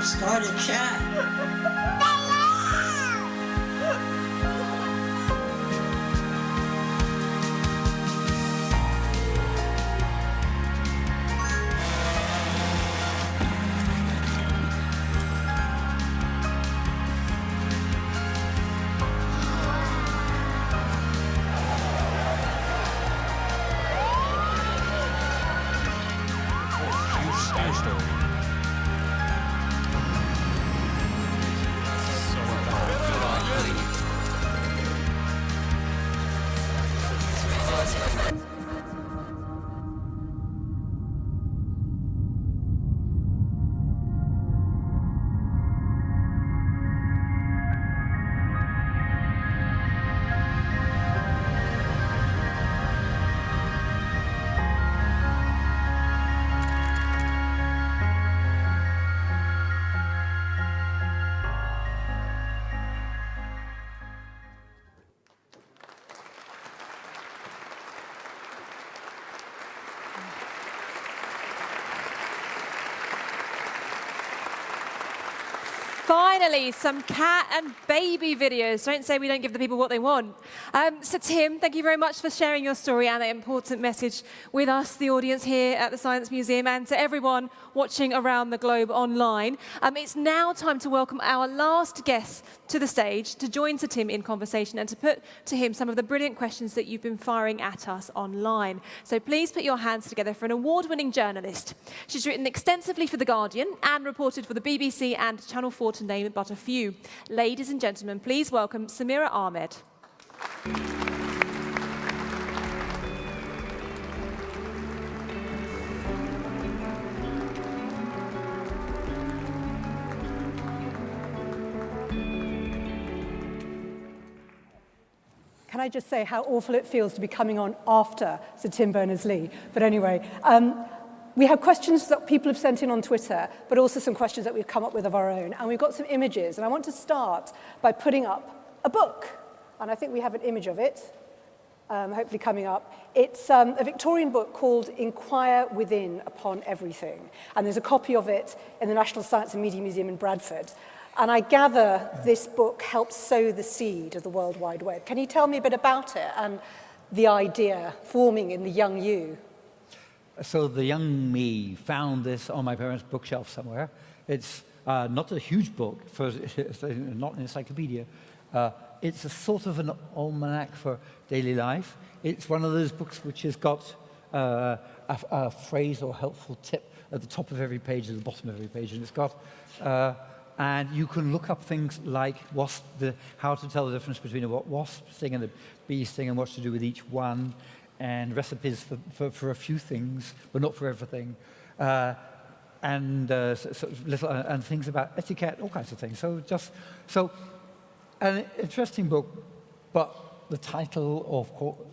Start a chat. Finally, some cat and baby videos. Don't say we don't give the people what they want. So Tim, thank you very much for sharing your story and that important message with us, the audience here at the Science Museum, and to everyone watching around the globe online. It's now time to welcome our last guest to the stage to join Sir Tim in conversation and to put to him some of the brilliant questions that you've been firing at us online. So please put your hands together for an award-winning journalist. She's written extensively for The Guardian and reported for the BBC and Channel 4, to name but a few. Ladies and gentlemen, please welcome Samira Ahmed. Can I just say how awful it feels to be coming on after Sir Tim Berners-Lee? But anyway, we have questions that people have sent in on Twitter, but also some questions that we've come up with of our own. And we've got some images, and I want to start by putting up a book. And I think we have an image of it, hopefully coming up. It's a Victorian book called Inquire Within Upon Everything. And there's a copy of it in the National Science and Media Museum in Bradford. And I gather this book helps sow the seed of the World Wide Web. Can you tell me a bit about it and the idea forming in the young you? So the young me found this on my parents' bookshelf somewhere. It's not a huge book, it's not an encyclopedia. It's a sort of an almanac for daily life. It's one of those books which has got a phrase or helpful tip at the top of every page, at the bottom of every page, and it's got, and you can look up things like how to tell the difference between a wasp sting and a bee sting and what to do with each one, and recipes for a few things, but not for everything. and and things about etiquette, all kinds of things. So an interesting book, but the title,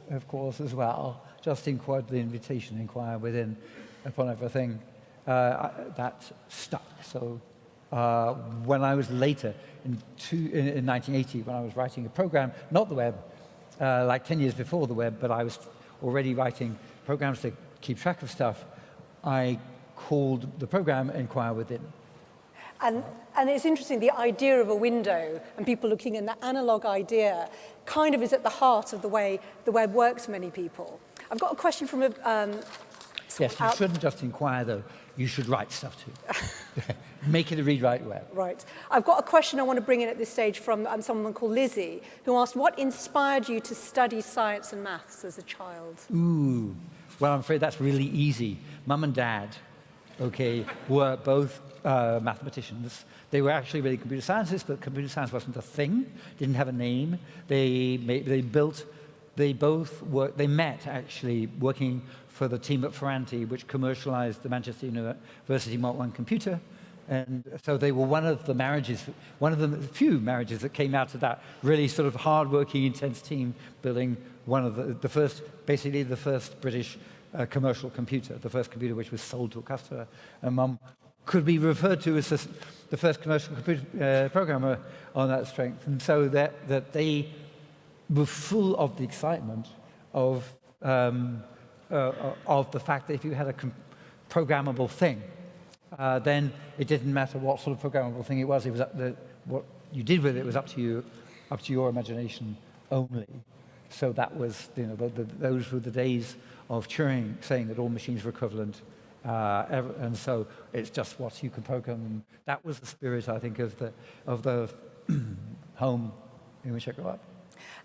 of course, as well, just inquired the invitation, inquire within upon everything, that stuck. So when I was later, in 1980, when I was writing a program, not the web, like 10 years before the web, but I was already writing programs to keep track of stuff, I called the program Inquire Within. And it's interesting, the idea of a window and people looking in, the analog idea kind of is at the heart of the way the web works for many people. I've got a question from a... Yes, you shouldn't just inquire, though. You should write stuff, too. Make it a read-write web. Right. I've got a question I want to bring in at this stage from someone called Lizzie, who asked, what inspired you to study science and maths as a child? Ooh. Well, I'm afraid that's really easy. Mum and Dad, okay, were both mathematicians. They were actually really computer scientists, but computer science wasn't a thing, didn't have a name. They met actually working for the team at Ferranti, which commercialized the Manchester University Mark I computer. And so they were one of the marriages, one of the few marriages that came out of that really sort of hard-working, intense team building one of the first, basically the first British commercial computer, the first computer which was sold to a customer. And Mum could be referred to as the first commercial computer programmer on that strength. And so that they were full of the excitement of the fact that if you had a programmable thing, then it didn't matter what sort of programmable thing it was. It was what you did with it was up to your imagination only. So that was, those were the days of Turing saying that all machines were equivalent, and so it's just what you can program. And that was the spirit, I think, of the home in which I grew up.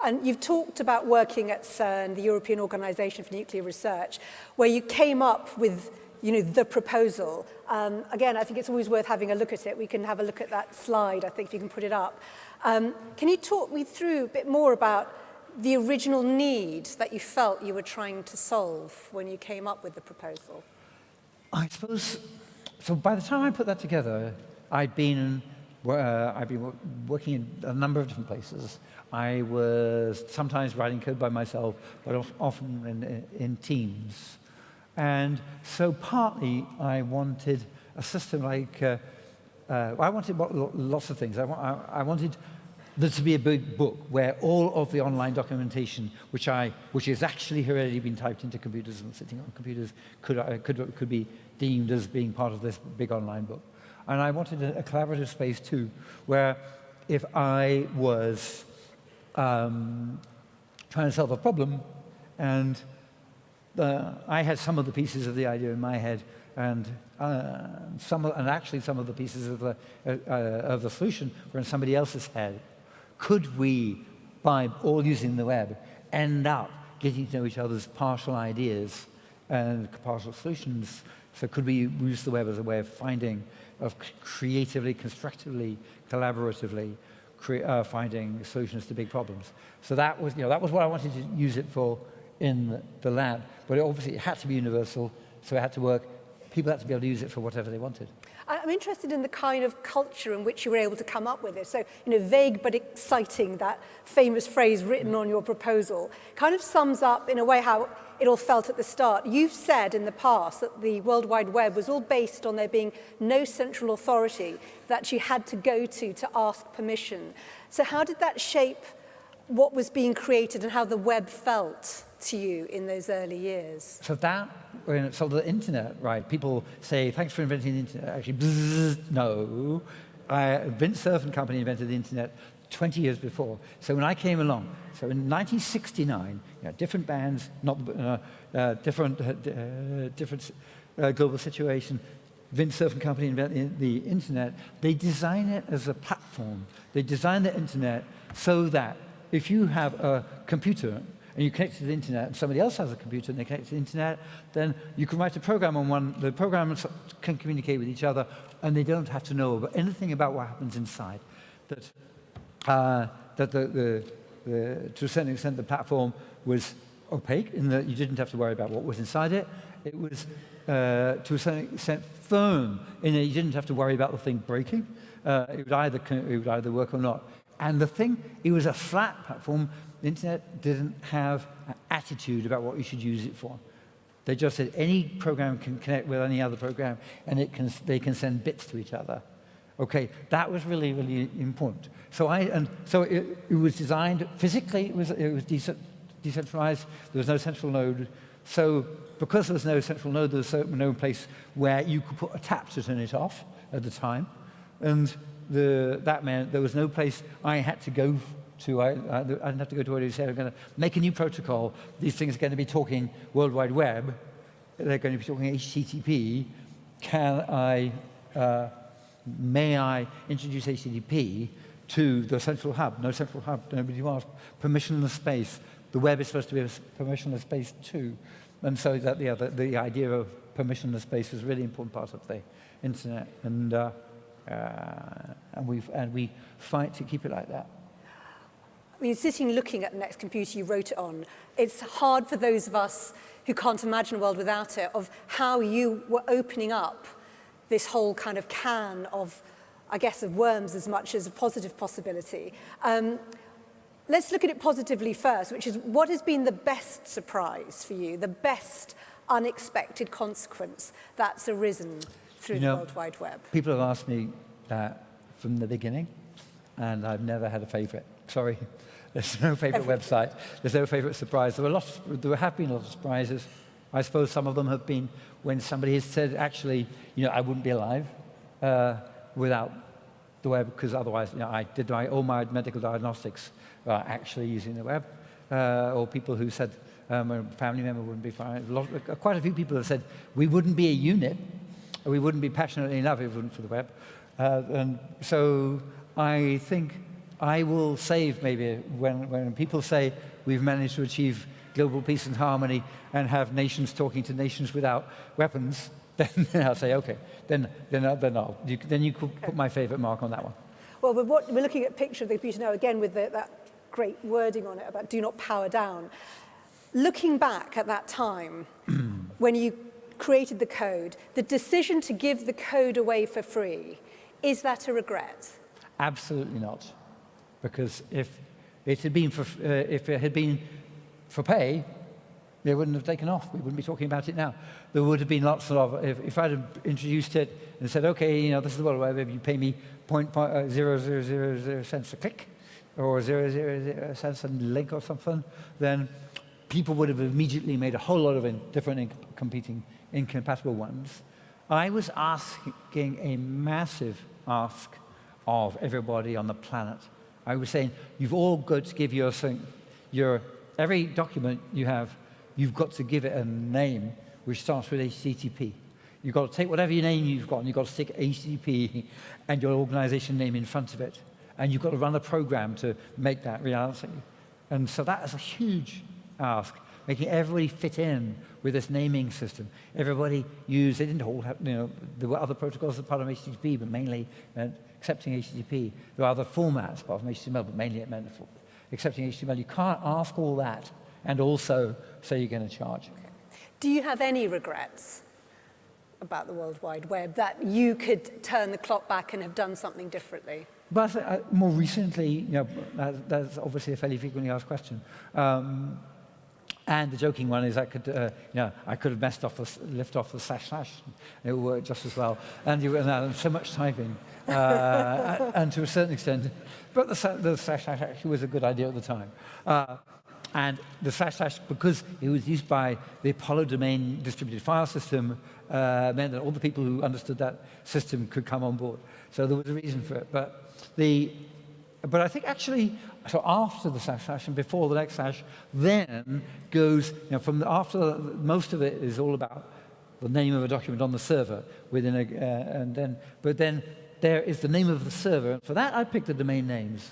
And you've talked about working at CERN, the European Organisation for Nuclear Research, where you came up with the proposal. Again, I think it's always worth having a look at it. We can have a look at that slide, I think, if you can put it up. Can you talk me through a bit more about the original need that you felt you were trying to solve when you came up with the proposal? I suppose, so by the time I put that together, I'd been working in a number of different places. I was sometimes writing code by myself, but often in teams. And so partly I wanted a system like, I wanted lots of things. I wanted there to be a big book where all of the online documentation, which has actually already been typed into computers and sitting on computers, could be deemed as being part of this big online book. And I wanted a collaborative space too, where if I was trying to solve a problem, and I had some of the pieces of the idea in my head, and actually some of the pieces of the solution were in somebody else's head. Could we, by all using the web, end up getting to know each other's partial ideas and partial solutions? So could we use the web as a way of creatively, constructively, collaboratively, finding solutions to big problems? So that was what I wanted to use it for in the lab. But obviously it had to be universal, so it had to work. People had to be able to use it for whatever they wanted. I'm interested in the kind of culture in which you were able to come up with this. So, vague but exciting, that famous phrase written on your proposal, kind of sums up in a way how it all felt at the start. You've said in the past that the World Wide Web was all based on there being no central authority that you had to go to ask permission. So how did that shape what was being created and how the web felt to you in those early years? So the internet, right? People say, thanks for inventing the internet. Actually, no. Vint Cerf and Company invented the internet 20 years before. So when I came along, so in 1969, different bands, different global situation, Vint Cerf and Company invented the internet. They design it as a platform. They design the internet so that if you have a computer and you connect to the internet, and somebody else has a computer and they connect to the internet, then you can write a program on one, the programs can communicate with each other, and they don't have to know anything about what happens inside. To a certain extent, the platform was opaque in that you didn't have to worry about what was inside it. It was, to a certain extent, firm in that you didn't have to worry about the thing breaking. It would either work or not. And the thing, it was a flat platform. The internet didn't have an attitude about what you should use it for. They just said any program can connect with any other program, and they can send bits to each other. Okay, that was really, really important. So it was designed physically. It was decentralized. There was no central node. So because there was no central node, there was no place where you could put a tap to turn it off at the time, and that meant there was no place I had to go to. I didn't have to go to where you said, I'm going to make a new protocol. These things are going to be talking World Wide Web. They're going to be talking HTTP. May I introduce HTTP to the central hub? No central hub. Nobody wants permissionless space. The web is supposed to be a permissionless space too. And so that the idea of permissionless space is a really important part of the internet. And we fight to keep it like that. I mean, sitting looking at the next computer you wrote it on, it's hard for those of us who can't imagine a world without it, of how you were opening up this whole kind of can of, I guess, of worms as much as a positive possibility. Let's look at it positively first, which is what has been the best surprise for you, the best unexpected consequence that's arisen through the World Wide Web? People have asked me that from the beginning, and I've never had a favorite. Sorry. There's no favorite website. There's no favorite surprise. There have been a lot of surprises. I suppose some of them have been when somebody has said, actually, I wouldn't be alive without the web, because otherwise, I did all my medical diagnostics actually using the web. Or people who said a family member wouldn't be fine. Quite a few people have said, we wouldn't be a unit, or we wouldn't be passionately enough if it wasn't for the web. And so I think I will save maybe when people say we've managed to achieve global peace and harmony and have nations talking to nations without weapons, then I'll say, okay, then you could put my favorite mark on that one. Well, we're looking at a picture of the computer now, again, with that great wording on it about do not power down. Looking back at that time, when you created the code, the decision to give the code away for free, is that a regret? Absolutely not. Because if it had been for pay, they wouldn't have taken off. We wouldn't be talking about it now. There would have been lots of, if I'd have introduced it and said, okay, this is the World Wide Web, you pay me 0.0000 cents a click, or 0.00 cents a link or something, then people would have immediately made a whole lot of different competing incompatible ones. I was asking a massive ask of everybody on the planet. I was saying, you've all got to give every document you have, you've got to give it a name which starts with HTTP. You've got to take whatever name you've got, and you've got to stick HTTP and your organization name in front of it. And you've got to run a program to make that reality. And so that is a huge ask, making everybody fit in with this naming system. Everybody they didn't all have, there were other protocols that part of HTTP, but mainly accepting HTTP. There are other formats apart from HTML, but mainly it meant accepting HTML. You can't ask all that and also say you're going to charge. Okay. Do you have any regrets about the World Wide Web that you could turn the clock back and have done something differently? But more recently, that's obviously a fairly frequently asked question. And the joking one is I could have left off the // and it would work just as well. And so much typing, and to a certain extent, but the / actually was a good idea at the time. And the // because it was used by the Apollo domain distributed file system, meant that all the people who understood that system could come on board. So there was a reason for it. But I think actually, so after the / and before the next / then goes, most of it is all about the name of a document on the server but then there is the name of the server. And for that, I picked the domain names.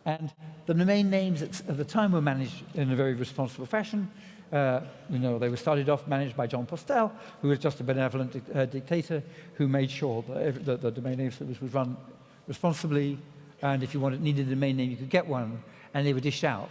And the domain names at the time were managed in a very responsible fashion. They were started off managed by John Postel, who was just a benevolent dictator who made sure that the domain name service was run responsibly, and if you needed a domain name, you could get one, and they were dished out.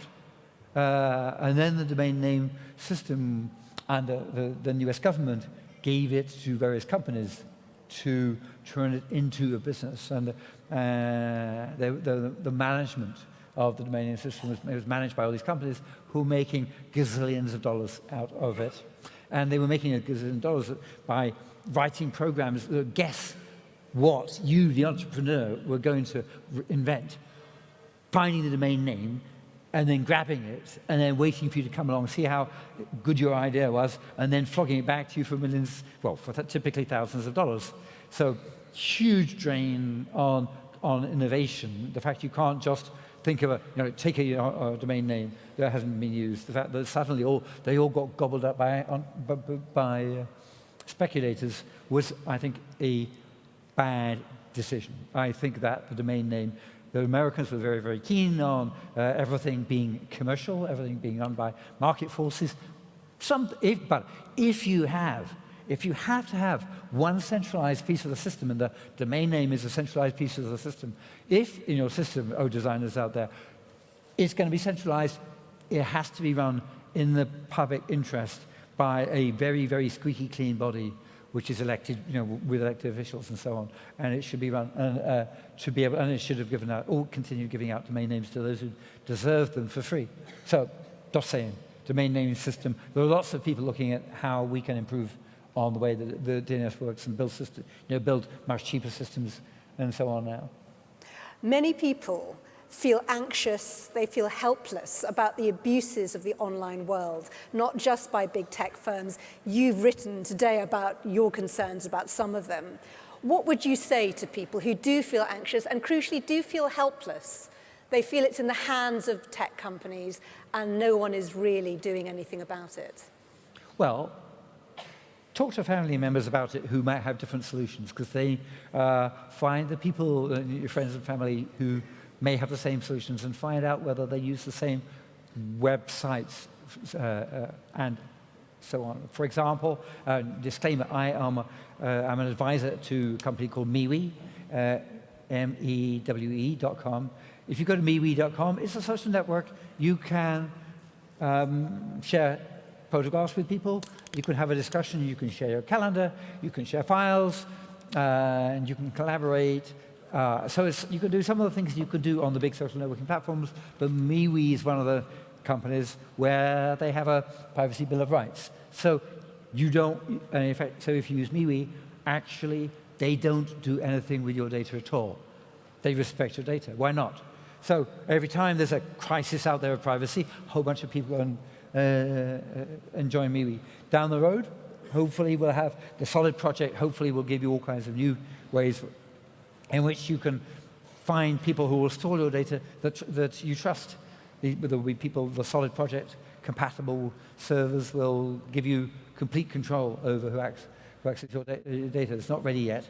And then the domain name system and the US government gave it to various companies to turn it into a business. And the management of the domain name system was managed by all these companies who were making gazillions of dollars out of it. And they were making a gazillion dollars by writing programs that guess what you, the entrepreneur, were going to invent, finding the domain name, and then grabbing it, and then waiting for you to come along, see how good your idea was, and then flogging it back to you for millions, well, for typically thousands of dollars. So huge drain on innovation. The fact you can't just think of take a domain name that hasn't been used. The fact that suddenly they all got gobbled up by speculators was, I think, a bad decision. I think that the domain name, the Americans were very, very keen on everything being commercial, everything being run by market forces. But if you have to have one centralized piece of the system, and the domain name is a centralized piece of the system, if in your system, designers out there, it's going to be centralized, it has to be run in the public interest by a very, very squeaky clean body, which is elected, with elected officials and so on, and it should be run and it should have given out or continue giving out domain names to those who deserve them for free. So, just saying, domain naming system. There are lots of people looking at how we can improve on the way that the DNS works and build much cheaper systems and so on now. Many people feel anxious, they feel helpless about the abuses of the online world, not just by big tech firms. You've written today about your concerns about some of them. What would you say to people who do feel anxious and crucially do feel helpless? They feel it's in the hands of tech companies and no one is really doing anything about it. Well, talk to family members about it who might have different solutions, because they find the people, your friends and family, who may have the same solutions, and find out whether they use the same websites and so on. For example, disclaimer, I'm an advisor to a company called MeWe, mewe.com. If you go to mewe.com, it's a social network. You can share photographs with people, you can have a discussion, you can share your calendar, you can share files, and you can collaborate. So you can do some of the things you could do on the big social networking platforms, but MeWe is one of the companies where they have a privacy bill of rights. So you don't, and in fact, so if you use MeWe, actually they don't do anything with your data at all. They respect your data. Why not? So every time there's a crisis out there of privacy, a whole bunch of people go and join MeWe. Down the road, hopefully we'll have the Solid project, hopefully will give you all kinds of new ways in which you can find people who will store your data that you trust. There will be people, the Solid project, compatible servers will give you complete control over who access your data. It's not ready yet.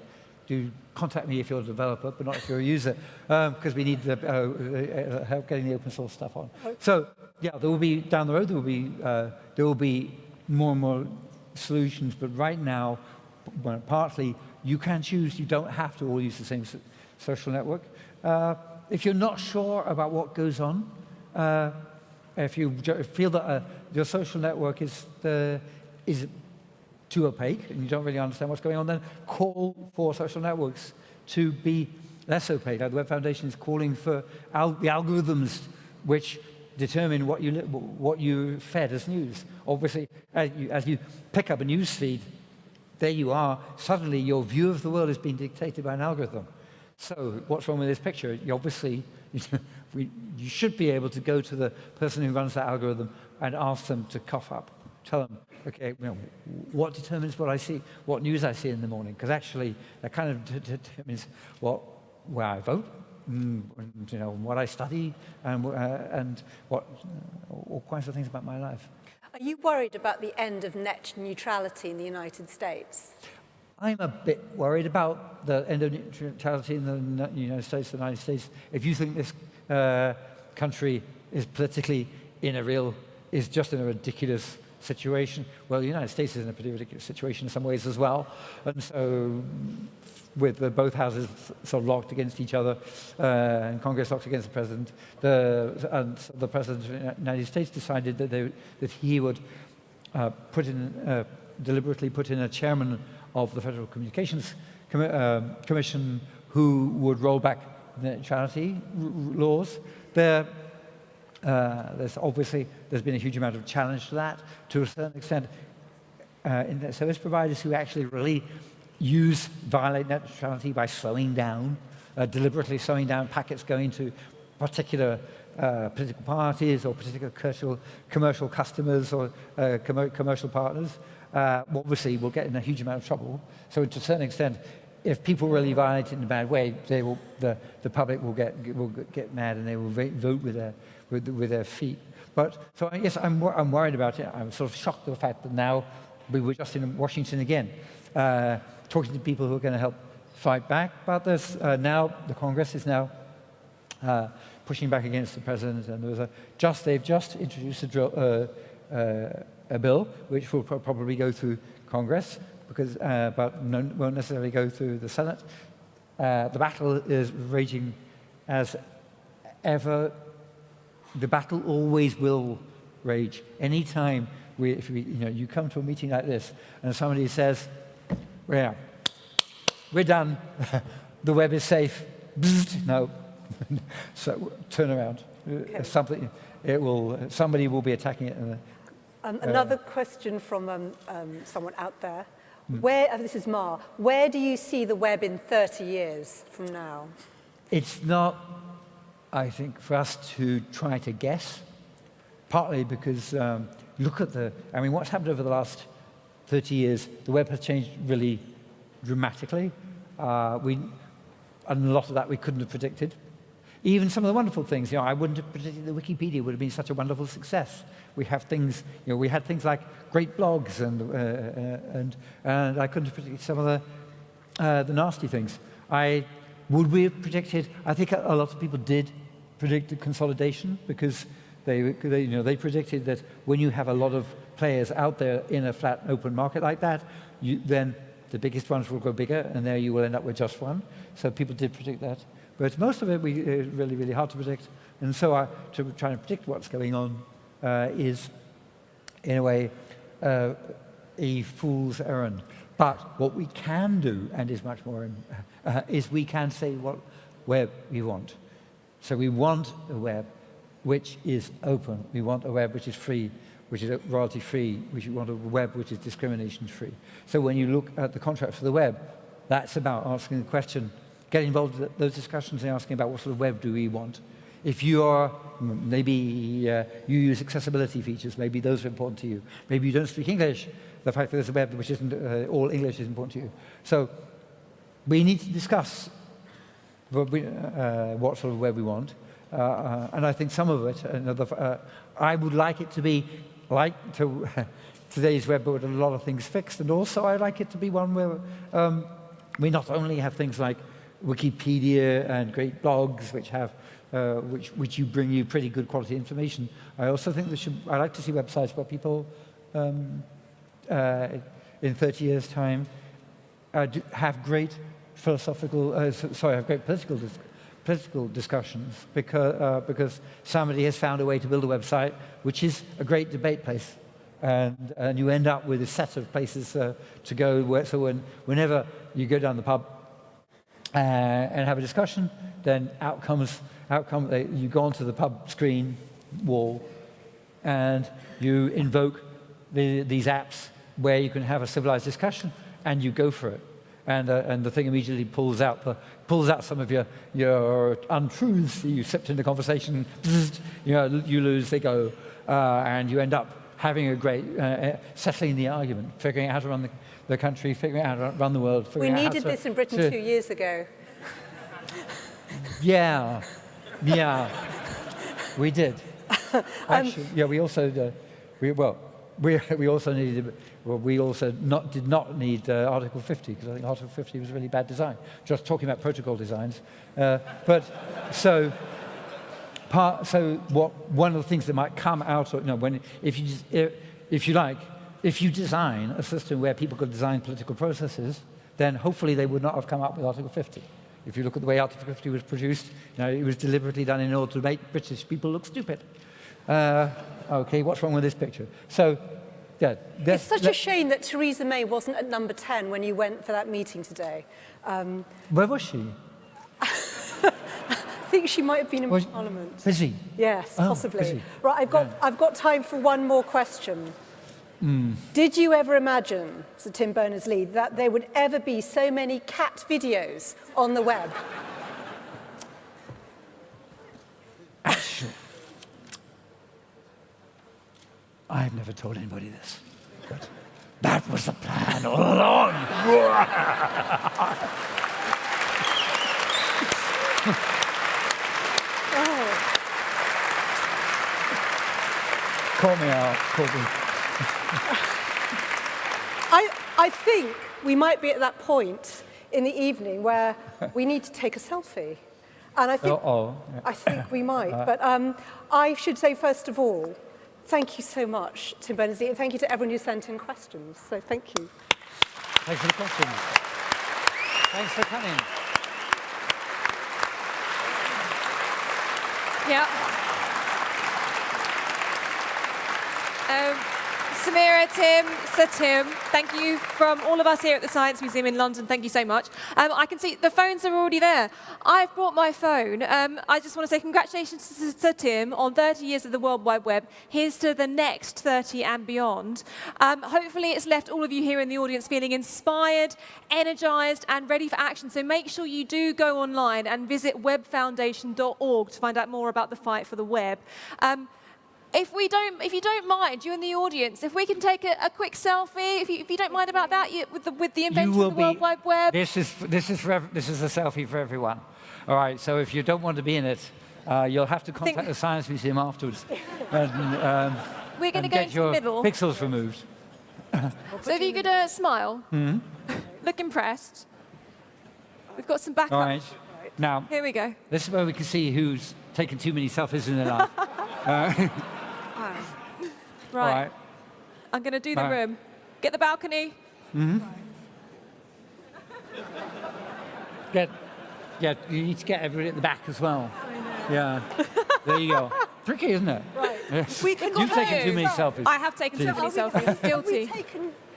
Do contact me if you're a developer, but not if you're a user, because we need help getting the open source stuff on. So yeah, there will be, down the road, there will be more and more solutions, but right now, partly, you can choose. You don't have to all use the same social network. If you're not sure about what goes on, if you feel that your social network is too opaque and you don't really understand what's going on, then call for social networks to be less opaque. Like the Web Foundation is calling for the algorithms which determine what you fed as news. Obviously, as you pick up a news feed, there you are. Suddenly, your view of the world is being dictated by an algorithm. So what's wrong with this picture? Obviously, you should be able to go to the person who runs that algorithm and ask them to cough up. Tell them, okay, what determines what I see, what news I see in the morning? Because actually, that kind of determines where I vote, what I study, and what all kinds of things about my life. Are you worried about the end of net neutrality in the United States? I'm a bit worried about the end of neutrality in the United States. If you think this country is politically is just in a ridiculous situation. Well, the United States is in a particular situation in some ways as well. And so with both houses sort of locked against each other and Congress locked against the president, the president of the United States decided that he would deliberately put in a chairman of the Federal Communications Commission who would roll back net neutrality laws. There's been a huge amount of challenge to that, to a certain extent. Internet service providers who actually really violate net neutrality by slowing down, deliberately slowing down packets going to particular political parties or particular commercial customers or commercial partners, obviously will get in a huge amount of trouble. So to a certain extent, if people really violate it in a bad way, the public will get mad and they will vote with their feet. But so yes, I'm worried about it. I'm sort of shocked at the fact that now we were just in Washington again, talking to people who are going to help fight back. But there's now the Congress is now pushing back against the president, and they've just introduced a bill which will probably go through Congress, but won't necessarily go through the Senate. The battle is raging as ever. The battle always will rage. Anytime you come to a meeting like this and somebody says, "Well, we're done. The web is safe." No. So turn around. Okay. Somebody will be attacking it. Another question from someone out there. This is Ma. Where do you see the web in 30 years from now? It's not, I think, for us to try to guess, partly because look at what's happened over the last 30 years. The web has changed really dramatically. And a lot of that we couldn't have predicted. Even some of the wonderful things, I wouldn't have predicted that Wikipedia would have been such a wonderful success. We have things, we had things like great blogs, and I couldn't have predicted some of the nasty things. Would we have predicted? I think a lot of people did predict the consolidation because they predicted that when you have a lot of players out there in a flat, open market like that, then the biggest ones will grow bigger, and there you will end up with just one. So people did predict that. But most of it is really, really hard to predict. And so to try to predict what's going on is, in a way, a fool's errand. But what we can do, and is much more, is we can say what web we want. So we want a web which is open. We want a web which is free, which is royalty-free. We want a web which is discrimination-free. So when you look at the contract for the web, that's about asking the question, getting involved in those discussions and asking about what sort of web do we want. If you are, maybe you use accessibility features, maybe those are important to you. Maybe you don't speak English, the fact that there's a web which isn't all English is important to you. So we need to discuss what sort of web we want. And I think some of it, I would like it to be like today's web, but with a lot of things fixed. And also I'd like it to be one where we not only have things like Wikipedia and great blogs which have which bring you pretty good quality information. I also think I like to see websites where people in 30 years' time have great political discussions because somebody has found a way to build a website which is a great debate place, and you end up with a set of places to go. So whenever you go down the pub and have a discussion, then you go onto the pub screen wall and you invoke these apps where you can have a civilized discussion, and you go for it. And the thing immediately pulls out some of your untruths. You slipped into conversation, you lose, they go, and you end up having a great settling the argument, figuring out how to run the country, figuring out how to run the world. We needed this in Britain 2 years ago. Yeah, we did. Actually, yeah, we also did not need Article 50, because I think Article 50 was a really bad design. Just talking about protocol designs, one of the things that might come out of if if you like, if you design a system where people could design political processes, then hopefully they would not have come up with Article 50. If you look at the way Article 50 was produced, it was deliberately done in order to make British people look stupid. Okay, what's wrong with this picture? So, yeah. It's such a shame that Theresa May wasn't at number 10 when you went for that meeting today. Where was she? I think she might have been in Parliament. Busy? Yes, Oh, possibly. busy. Right, I've got time for one more question. Did you ever imagine, Sir Tim Berners-Lee, that there would ever be so many cat videos on the web? Actually, I've never told anybody this, but that was the plan all along. Call me out, call me. I think we might be at that point in the evening where we need to take a selfie. And I think we might. But I should say, first of all, thank you so much, Tim Berners-Lee, and thank you to everyone who sent in questions. So thank you. Thanks for the questions. Thanks for coming. Yeah. Samira, Tim, Sir Tim, thank you from all of us here at the Science Museum in London. Thank you so much. I can see the phones are already there. I've brought my phone. I just want to say congratulations to Sir Tim on 30 years of the World Wide Web. Here's to the next 30 and beyond. Hopefully it's left all of you here in the audience feeling inspired, energized, and ready for action. So make sure you do go online and visit webfoundation.org to find out more about the fight for the web. If you don't mind, you in the audience, if we can take a quick selfie, if you don't mind about that, with the invention of the World Wide Web. This is a selfie for everyone. All right. So if you don't want to be in it, you'll have to contact the Science Museum afterwards, and we're going to go into the middle. Pixels removed. So if you could smile, look impressed. We've got some backup. All right. Now, here we go. This is where we can see who's taken too many selfies in their life. Right. I'm going to do the room. Get the balcony. You need to get everybody at the back as well. Yeah. There you go. Tricky, isn't it? Right. Yes. We can You've taken too many selfies. I have taken too many selfies. Guilty.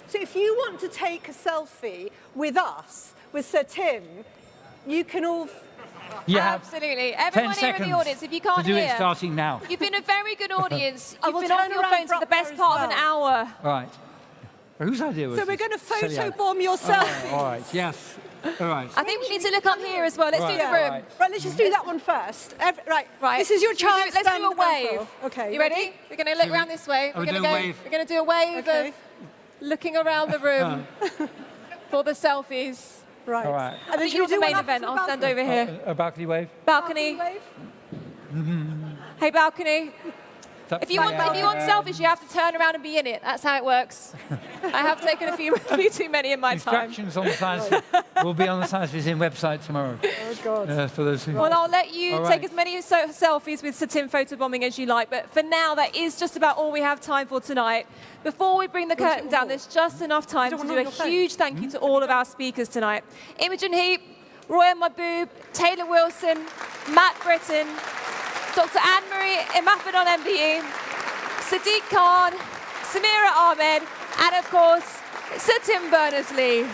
So if you want to take a selfie with us, with Sir Tim, you can all... Absolutely. Everyone here in the audience, if you can't to do hear, it starting now. You've been a very good audience. I You've will been turn on your around phones for for the best part of an hour. All right. Whose idea was So this? we're going to Silly photobomb your selfie. all right. Yes. All right. I think we need to look up here as well. Let's do the room. Right, let's just do that one first. Right. This is your chance. Let's do a wave. Okay. You ready? We're going to look around this way. We're going to do a wave of looking around the room for the selfies. Right. All right. And then you're the main event. I'll stand over here. A balcony wave. Balcony. Hey, balcony. If you want selfies, you have to turn around and be in it. That's how it works. I have taken a few too many in my time. Instructions on the Science will be on the Science Museum website tomorrow. Oh, God. For those who... Well, I'll let you take as many selfies with Sir Tim photobombing as you like, but for now, that is just about all we have time for tonight. Before we bring the curtain down, there's just enough time to do a huge thank you to all of our speakers tonight. Imogen Heap, Roya Mahboob, Taylor Wilson, Matt Britton, Dr. Anne-Marie Imafidon MBE, Sadiq Khan, Samira Ahmed, and of course, Sir Tim Berners-Lee.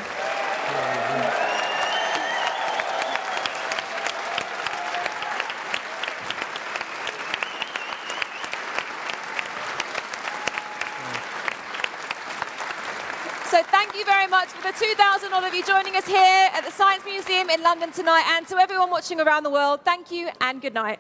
So thank you very much for the 2,000 of you joining us here at the Science Museum in London tonight, and to everyone watching around the world, thank you and good night.